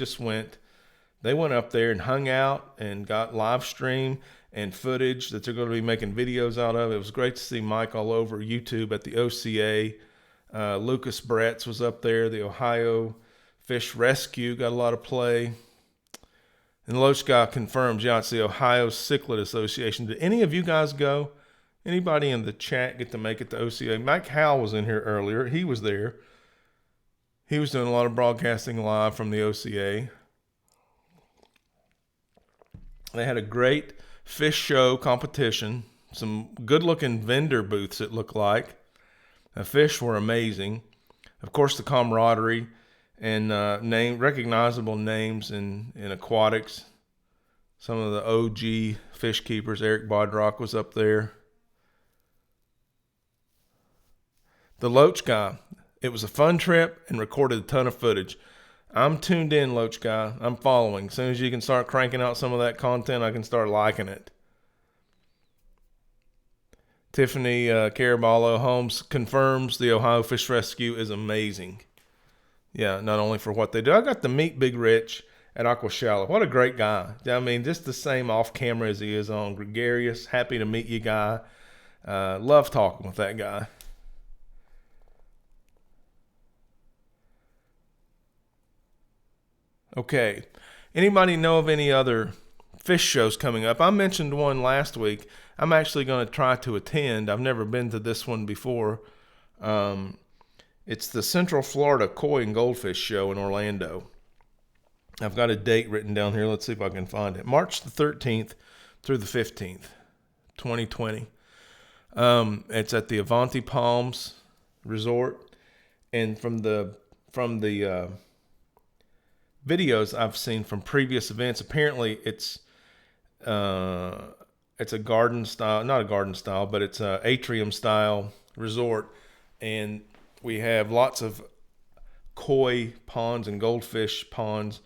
They went up there and hung out and got live stream and footage that they're going to be making videos out of. It was great to see Mike all over YouTube at the OCA. Lucas Bretz was up there. The Ohio Fish Rescue got a lot of play. And Lochka confirms, yeah, it's the Ohio Cichlid Association. Did any of you guys go? Anybody in the chat get to make it to OCA? Mike Howell was in here earlier. He was there. He was doing a lot of broadcasting live from the OCA. They had a great fish show competition. Some good-looking vendor booths, it looked like. The fish were amazing. Of course, the camaraderie and recognizable names in aquatics. Some of the OG fish keepers. Eric Bodrock was up there. The Loach guy. It was a fun trip and recorded a ton of footage. I'm tuned in, Loach guy. I'm following. As soon as you can start cranking out some of that content, I can start liking it. Tiffany Caraballo Holmes confirms the Ohio Fish Rescue is amazing. Yeah, not only for what they do. I got to meet Big Rich at Aqua Shallow. What a great guy. I mean, just the same off camera as he is on. Gregarious, happy to meet you guy. Love talking with that guy. Okay. Anybody know of any other fish shows coming up? I mentioned one last week. I'm actually going to try to attend. I've never been to this one before. It's the Central Florida Koi and Goldfish Show in Orlando. I've got a date written down here. Let's see if I can find it. March the 13th through the 15th, 2020. It's at the Avanti Palms Resort. And from the videos I've seen from previous events, apparently it's a garden style, not a garden style, but it's a atrium style resort. And we have lots of koi ponds and goldfish ponds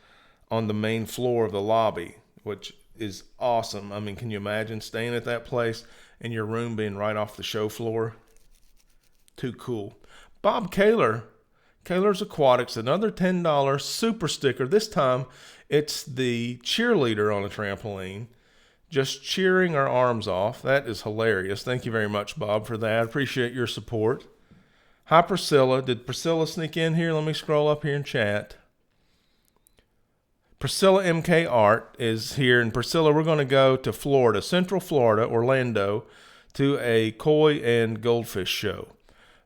on the main floor of the lobby, which is awesome. I mean, can you imagine staying at that place and your room being right off the show floor? Too cool. Bob Kaler, Kaler's Aquatics, another $10 super sticker. This time it's the cheerleader on a trampoline, just cheering our arms off. That is hilarious. Thank you very much, Bob, for that. I appreciate your support. Hi, Priscilla. Did Priscilla sneak in here? Let me scroll up here in chat. Priscilla MK Art is here. And Priscilla, we're going to go to Florida, Central Florida, Orlando, to a koi and goldfish show.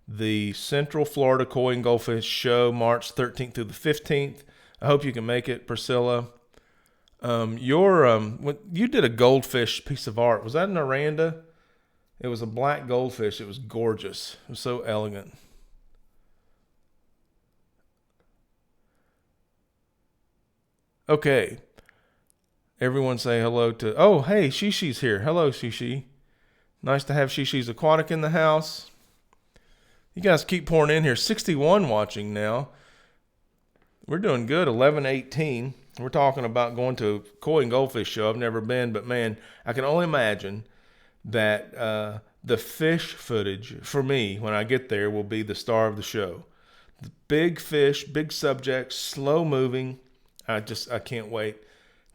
The Central Florida Koi and Goldfish Show, March 13th through the 15th. I hope you can make it, Priscilla. You did a goldfish piece of art. Was that an Aranda? It was a black goldfish. It was gorgeous. It was so elegant. Okay. Everyone say hello to... Oh, hey, Shishi's here. Hello, Shishi. Nice to have Shishi's Aquatic in the house. You guys keep pouring in here. 61 watching now. We're doing good. 11:18. We're talking about going to a koi and goldfish show. I've never been, but man, I can only imagine that the fish footage for me when I get there will be the star of the show. The big fish, big subjects, slow moving. I can't wait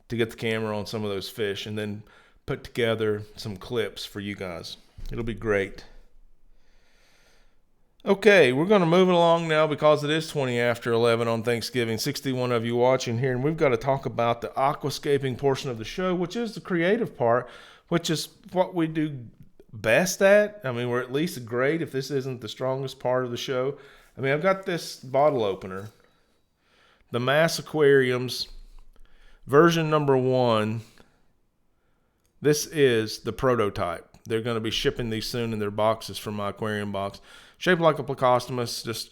to get the camera on some of those fish and then put together some clips for you guys. It'll be great. Okay, we're going to move it along now because it is 20 after 11 on Thanksgiving. 61 of you watching here, and we've got to talk about the aquascaping portion of the show, which is the creative part, which is what we do best at. I mean, we're at least great if this isn't the strongest part of the show. I mean, I've got this bottle opener, the Mass Aquariums version number 1. This is the prototype. They're going to be shipping these soon in their boxes from my aquarium box. Shaped like a plecostomus, just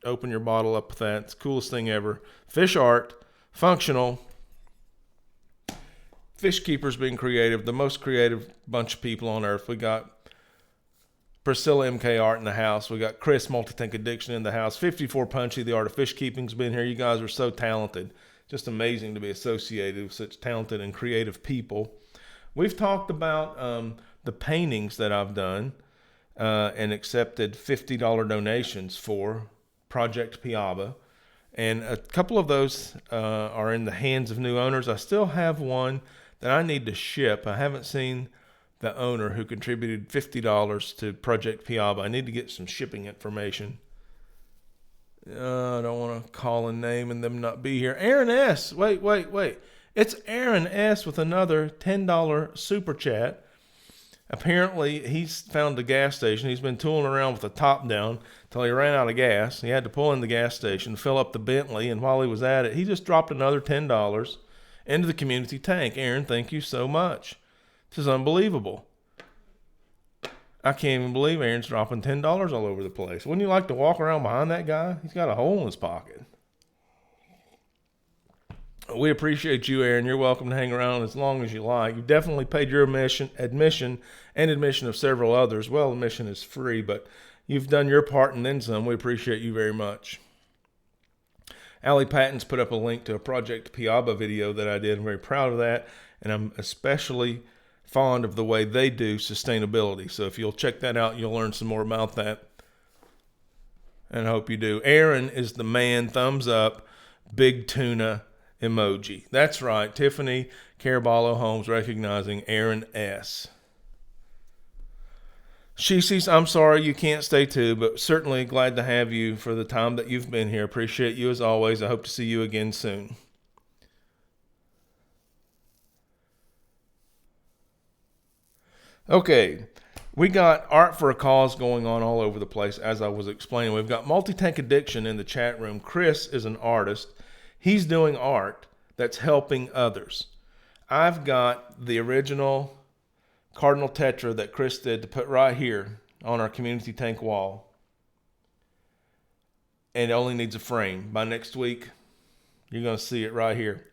open your bottle up with that. It's the coolest thing ever. Fish art, functional. Fish keepers being creative, the most creative bunch of people on earth. We got Priscilla MK Art in the house. We got Chris Multi-Tank Addiction in the house. 54 Punchy, the art of fish keeping's been here. You guys are so talented. Just amazing to be associated with such talented and creative people. We've talked about the paintings that I've done. And accepted $50 donations for Project Piaba. And a couple of those are in the hands of new owners. I still have one that I need to ship. I haven't seen the owner who contributed $50 to Project Fave. I need to get some shipping information. I don't want to call a name and them not be here. Aaron S. Wait. It's Aaron S. with another $10 super chat. Apparently, he's found a gas station. He's been tooling around with the top down till he ran out of gas. He had to pull in the gas station, fill up the Bentley, and while he was at it, he just dropped another $10 into the community tank. Aaron, thank you so much. This is unbelievable. I can't even believe Aaron's dropping $10 all over the place. Wouldn't you like to walk around behind that guy? He's got a hole in his pocket. We appreciate you, Aaron. You're welcome to hang around as long as you like. You've definitely paid your admission and admission of several others. Well, admission is free, but you've done your part and then some. We appreciate you very much. Allie Patton's put up a link to a Project Fave video that I did. I'm very proud of that, and I'm especially fond of the way they do sustainability. So if you'll check that out, you'll learn some more about that, and I hope you do. Aaron is the man. Thumbs up. Big tuna emoji. That's right. Tiffany Caraballo Holmes recognizing Aaron S. She sees, I'm sorry you can't stay too, but certainly glad to have you for the time that you've been here. Appreciate you as always. I hope to see you again soon. Okay, we got art for a cause going on all over the place, as I was explaining. We've got Multi-Tank Addiction in the chat room. Chris is an artist. He's doing art that's helping others. I've got the original Cardinal Tetra that Chris did to put right here on our community tank wall. And it only needs a frame. By next week, you're going to see it right here.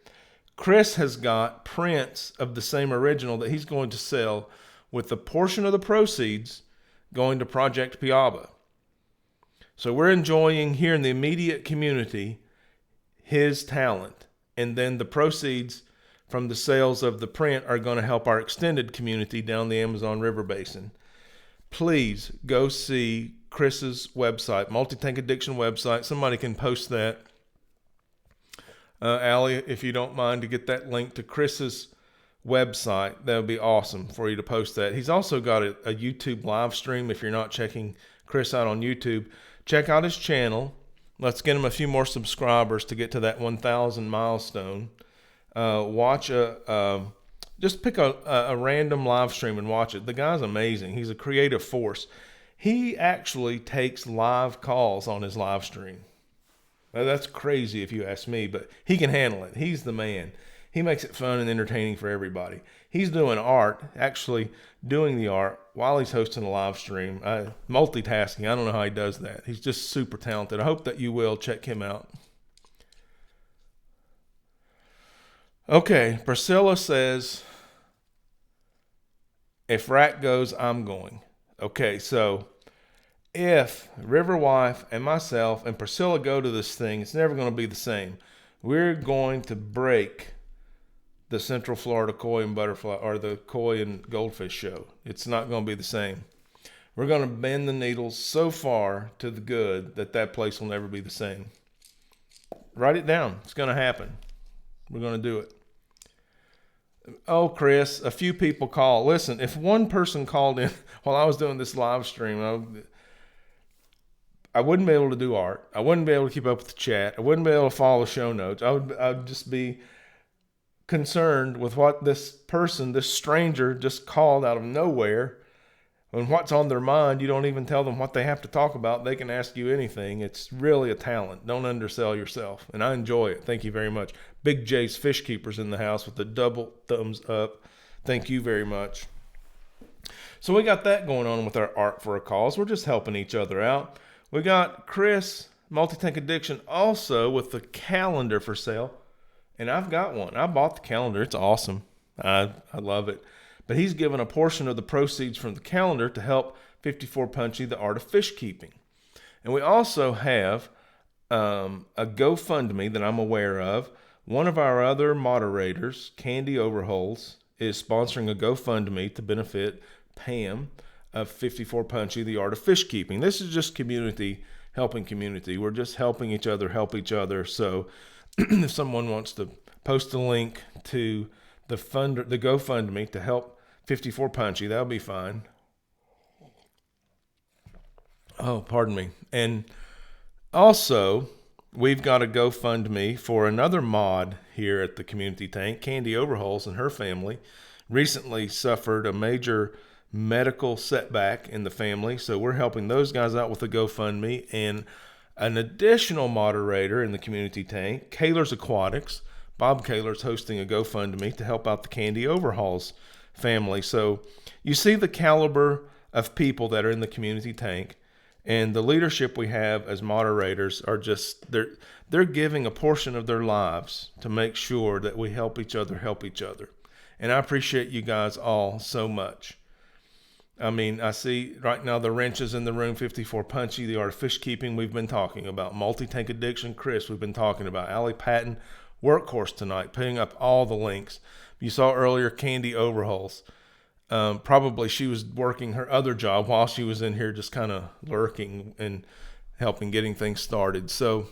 Chris has got prints of the same original that he's going to sell, with a portion of the proceeds going to Project Fave. So we're enjoying here in the immediate community his talent, and then the proceeds from the sales of the print are going to help our extended community down the Amazon River Basin. Please go see Chris's website, Multi-Tank Addiction website. Somebody can post that. Allie, if you don't mind to get that link to Chris's website, that would be awesome for you to post that. He's also got a YouTube live stream. If you're not checking Chris out on YouTube, check out his channel. Let's get him a few more subscribers to get to that 1,000 milestone. Just pick a random live stream and watch it. The guy's amazing. He's a creative force. He actually takes live calls on his live stream. Now, that's crazy if you ask me, but he can handle it. He's the man. He makes it fun and entertaining for everybody. He's doing art, actually doing the art while he's hosting a live stream. Multitasking. I don't know how he does that. He's just super talented. I hope that you will check him out. Okay, Priscilla says, if Rat goes, I'm going. Okay, so if Riverwife and myself and Priscilla go to this thing, it's never going to be the same. We're going to break the Central Florida Koi and Butterfly, or the Koi and Goldfish show. It's not going to be the same. We're going to bend the needles so far to the good that place will never be the same. Write it down. It's going to happen. We're going to do it. Oh, Chris, a few people call. Listen, if one person called in while I was doing this live stream, I wouldn't be able to do art. I wouldn't be able to keep up with the chat. I wouldn't be able to follow show notes. I'd just be concerned with what this person, this stranger, just called out of nowhere, and what's on their mind. You don't even tell them what they have to talk about. They can ask you anything. It's really a talent. Don't undersell yourself, and I enjoy it. Thank you very much. Big J's Fish Keepers in the house with the double thumbs up. Thank you very much. So we got that going on with our art for a cause. We're just helping each other out. We got Chris, Multi-Tank Addiction, also with the calendar for sale. And I've got one. I bought the calendar. It's awesome. I love it. But he's given a portion of the proceeds from the calendar to help 54 Punchy, the Art of Fish Keeping. And we also have a GoFundMe that I'm aware of. One of our other moderators, Candy Overholes, is sponsoring a GoFundMe to benefit Pam of 54 Punchy, the Art of Fish Keeping. This is just community helping community. We're just helping each other help each other. So if someone wants to post a link to the GoFundMe to help 54 Punchy, that'll be fine. Oh, pardon me. And also, we've got a GoFundMe for another mod here at the Community Tank. Candy Overhauls and her family recently suffered a major medical setback in the family, so we're helping those guys out with a GoFundMe. And an additional moderator in the Community Tank, Kaler's Aquatics, Bob Kaler's hosting a GoFundMe to help out the Candy Overhauls family. So you see the caliber of people that are in the Community Tank, and the leadership we have as moderators are just, they're giving a portion of their lives to make sure that we help each other help each other. And I appreciate you guys all so much. I mean, I see right now the wrenches in the room, 54 Punchy, the art of fish keeping we've been talking about, multi-tank addiction, Chris we've been talking about, Allie Patton, workhorse tonight, putting up all the links. You saw earlier Candy Overhauls. Probably she was working her other job while she was in here, just kind of lurking and helping getting things started. So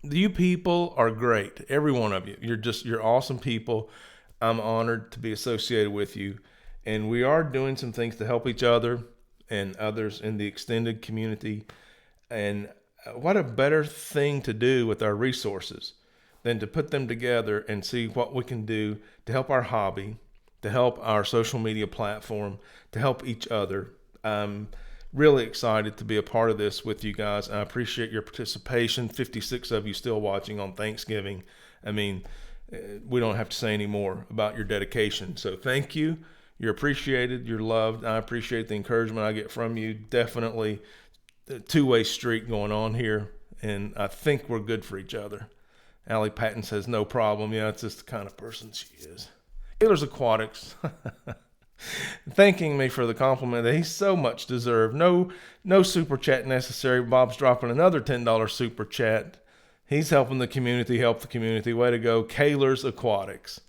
you people are great. Every one of you. You're awesome people. I'm honored to be associated with you. And we are doing some things to help each other and others in the extended community. And what a better thing to do with our resources than to put them together and see what we can do to help our hobby, to help our social media platform, to help each other. I'm really excited to be a part of this with you guys. I appreciate your participation. 56 of you still watching on Thanksgiving. I mean, we don't have to say any more about your dedication. So thank you. You're appreciated. You're loved. I appreciate the encouragement I get from you. Definitely a two-way street going on here, and I think we're good for each other. Allie Patton says no problem. Yeah, it's just the kind of person she is. Kaler's Aquatics thanking me for the compliment that he's so much deserved. No super chat necessary. Bob's dropping another $10 super chat. He's helping the community help the community. Way to go, Kaler's Aquatics.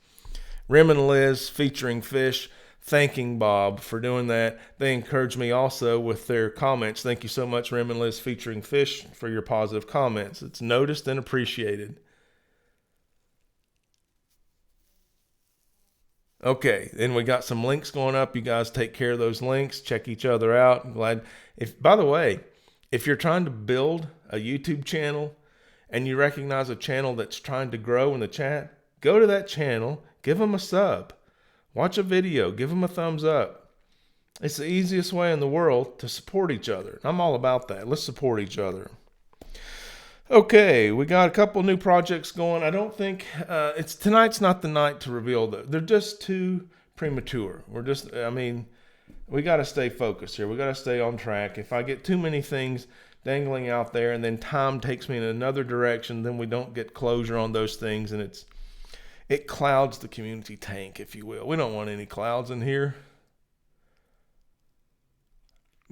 Rim and Liz featuring fish, thanking Bob for doing that. They encouraged me also with their comments. Thank you so much, Rim and Liz featuring fish, for your positive comments. It's noticed and appreciated. Okay, then we got some links going up. You guys take care of those links. Check each other out. I'm glad. By the way, if you're trying to build a YouTube channel and you recognize a channel that's trying to grow in the chat, go to that channel, give them a sub, watch a video, give them a thumbs up. It's the easiest way in the world to support each other. I'm all about that. Let's support each other. Okay, we got a couple new projects going. I don't think tonight's not the night to reveal them. They're just too premature. We got to stay focused here. We got to stay on track. If I get too many things dangling out there and then time takes me in another direction, then we don't get closure on those things, and it clouds the community tank, if you will. We don't want any clouds in here.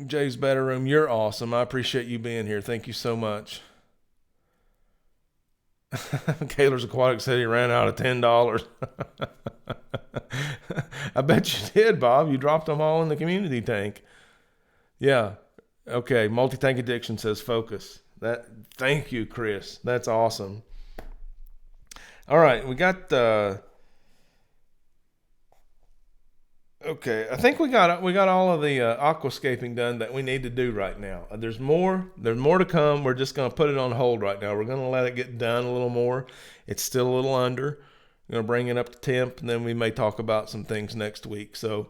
Jay's Better Room, you're awesome. I appreciate you being here. Thank you so much. Kaler's Aquatic said he ran out of $10. I bet you did, Bob. You dropped them all in the community tank. Yeah. Okay. Multi-tank addiction says focus. Thank you, Chris. That's awesome. All right. We got okay. I think we got all of the aquascaping done that we need to do right now. There's more to come. We're just going to put it on hold right now. We're going to let it get done a little more. It's still a little under. We're going to bring it up to temp, and then we may talk about some things next week. So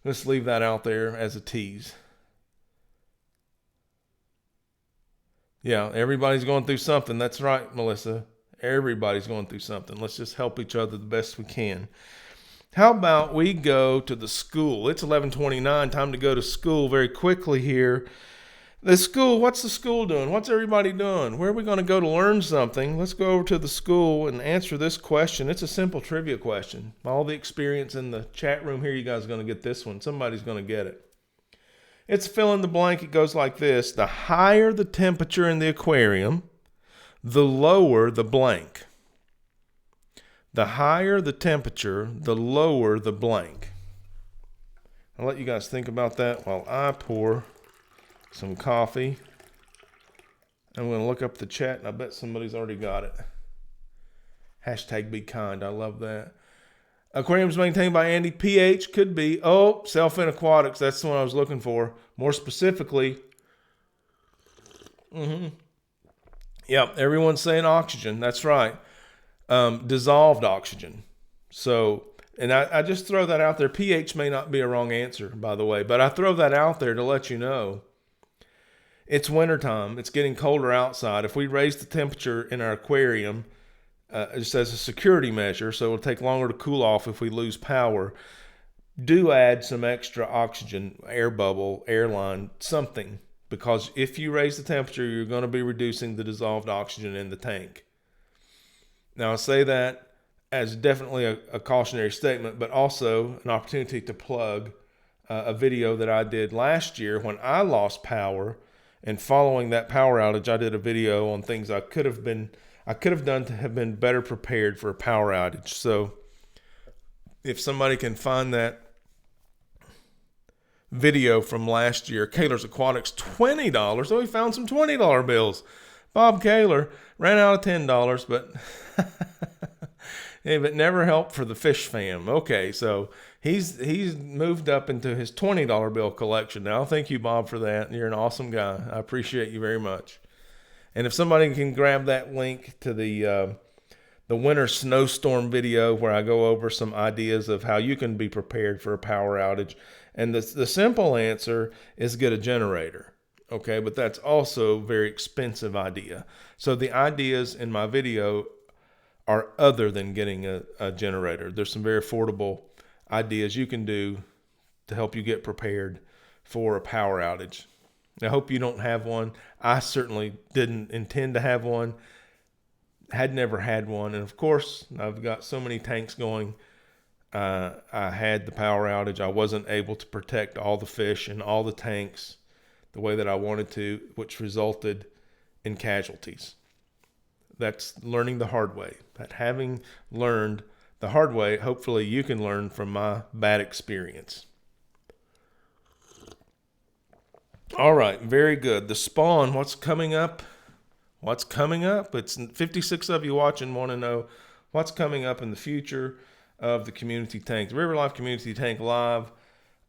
let's leave that out there as a tease. Yeah, everybody's going through something. That's right, Melissa. Everybody's going through something. Let's just help each other the best we can. How about we go to the school? It's 11:29. Time to go to school very quickly here. The school, what's the school doing? What's everybody doing? Where are we going to go to learn something? Let's go over to the school and answer this question. It's a simple trivia question. All the experience in the chat room here, you guys are going to get this one. Somebody's going to get it. It's fill in the blank. It goes like this. The higher the temperature in the aquarium, the lower the blank. The higher the temperature, the lower the blank. I'll let you guys think about that while I pour some coffee I'm going to look up the chat, and I bet somebody's already got it. Hashtag be kind. I love that. Aquariums maintained by Andy. pH could be. Oh, Selfin Aquatics. That's the one I was looking for. More specifically. Yep, everyone's saying oxygen. That's right. Dissolved oxygen. So, and I just throw that out there. pH may not be a wrong answer, by the way, but I throw that out there to let you know. It's wintertime. It's getting colder outside. If we raise the temperature in our aquarium, just as a security measure, so it'll take longer to cool off if we lose power, do add some extra oxygen, air bubble, airline, something. Because if you raise the temperature, you're going to be reducing the dissolved oxygen in the tank. Now, I say that as definitely a cautionary statement, but also an opportunity to plug a video that I did last year when I lost power. And following that power outage, I did a video on things I could have done to have been better prepared for a power outage. So if somebody can find that video from last year, Kaler's Aquatics, $20. Oh, he found some $20 bills. Bob Kaler ran out of $10, but yeah, but never helped for the fish fam. Okay, so he's moved up into his $20 bill collection now. Thank you, Bob, for that. You're an awesome guy. I appreciate you very much. And if somebody can grab that link to the winter snowstorm video where I go over some ideas of how you can be prepared for a power outage. And the simple answer is get a generator. Okay, but that's also a very expensive idea. So the ideas in my video are other than getting a generator. There's some very affordable ideas you can do to help you get prepared for a power outage. I hope you don't have one. I certainly didn't intend to have one. Had never had one. And of course, I've got so many tanks going. I had the power outage. I wasn't able to protect all the fish in all the tanks the way that I wanted to, which resulted in casualties. That's learning the hard way. But having learned the hard way, hopefully you can learn from my bad experience. All right, very good. The spawn, what's coming up? What's coming up? It's 56 of you watching want to know what's coming up in the future of the Community Tank, the River Life Community Tank Live.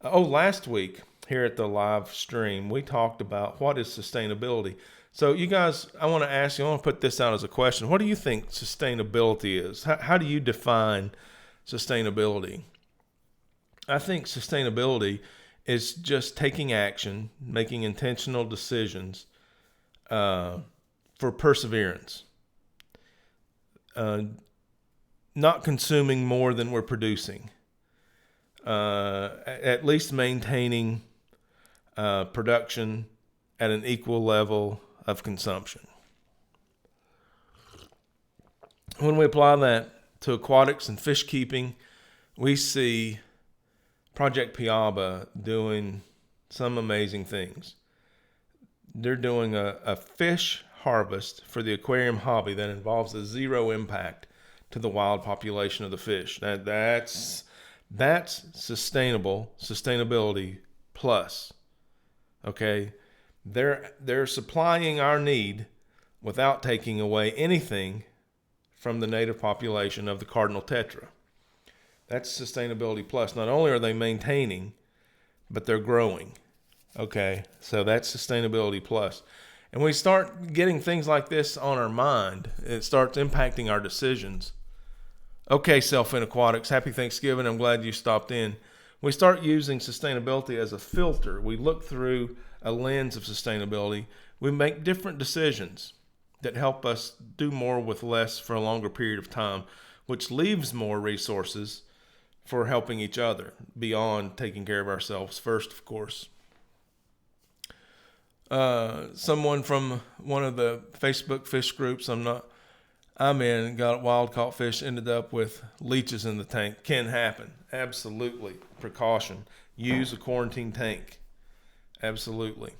Last week here at the live stream, we talked about what is sustainability. So you guys, I want to ask you, I want to put this out as a question. What do you think sustainability is? How do you define sustainability? I think sustainability is just taking action, making intentional decisions for perseverance. Not consuming more than we're producing. At least maintaining production at an equal level of consumption. When we apply that to aquatics and fish keeping, we see Project Piaba doing some amazing things. They're doing a fish harvest for the aquarium hobby that involves a zero impact to the wild population of the fish. That's sustainability plus. Okay, they're supplying our need without taking away anything from the native population of the cardinal tetra. That's sustainability plus. Not only are they maintaining, but they're growing. Okay, so that's sustainability plus. And we start getting things like this on our mind, it starts impacting our decisions. Okay, Selfin Aquatics, happy Thanksgiving. I'm glad you stopped in. We start using sustainability as a filter. We look through a lens of sustainability. We make different decisions that help us do more with less for a longer period of time, which leaves more resources for helping each other beyond taking care of ourselves first, of course. Someone from one of the Facebook fish groups I'm in, got wild caught fish, ended up with leeches in the tank. Can happen. Absolutely. Precaution. Use a quarantine tank. Absolutely.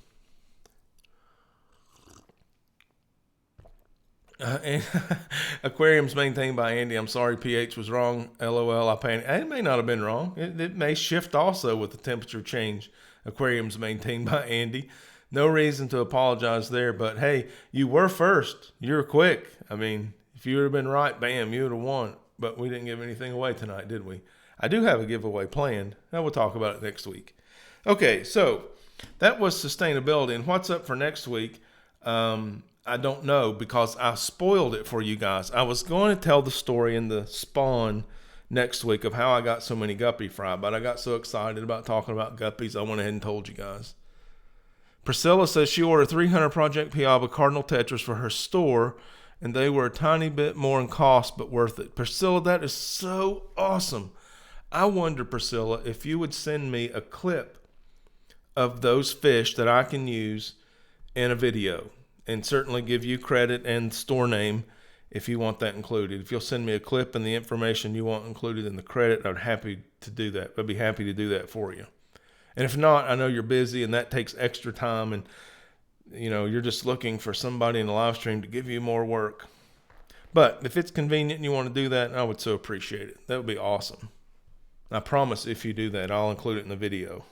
Aquariums maintained by Andy. I'm sorry, pH was wrong. LOL. I panicked. It may not have been wrong. It may shift also with the temperature change. Aquariums maintained by Andy. No reason to apologize there, but hey, you were first. You were quick. I mean, if you would have been right, bam, you would have won. But we didn't give anything away tonight, did we? I do have a giveaway planned. Now we'll talk about it next week. Okay, so that was sustainability. And what's up for next week? I don't know, because I spoiled it for you guys. I was going to tell the story in the spawn next week of how I got so many guppy fry, but I got so excited about talking about guppies, I went ahead and told you guys. Priscilla says she ordered 300 Project Piaba Cardinal Tetras for her store, and they were a tiny bit more in cost, but worth it. Priscilla, that is so awesome. I wonder, Priscilla, if you would send me a clip of those fish that I can use in a video, and certainly give you credit and store name if you want that included. If you'll send me a clip and the information you want included in the credit, I'd be happy to do that. I'd be happy to do that for you. And if not, I know you're busy and that takes extra time, and you're just looking for somebody in the live stream to give you more work. But if it's convenient and you want to do that, I would so appreciate it. That would be awesome. I promise if you do that, I'll include it in the video.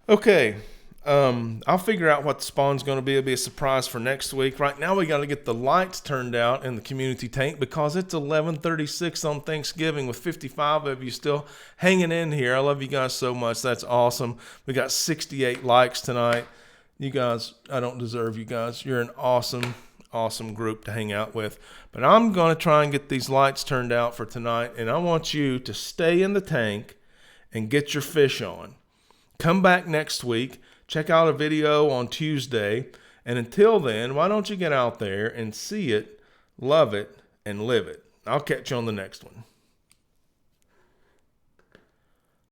Okay. I'll figure out what the spawn's going to be. It'll be a surprise for next week. Right now, we got to get the lights turned out in the community tank because it's 11:36 on Thanksgiving with 55 of you still hanging in here. I love you guys so much. That's awesome. We got 68 likes tonight. You guys, I don't deserve you guys. You're an awesome, awesome group to hang out with. But I'm going to try and get these lights turned out for tonight, and I want you to stay in the tank and get your fish on. Come back next week. Check out a video on Tuesday. And until then, why don't you get out there and see it, love it, and live it. I'll catch you on the next one.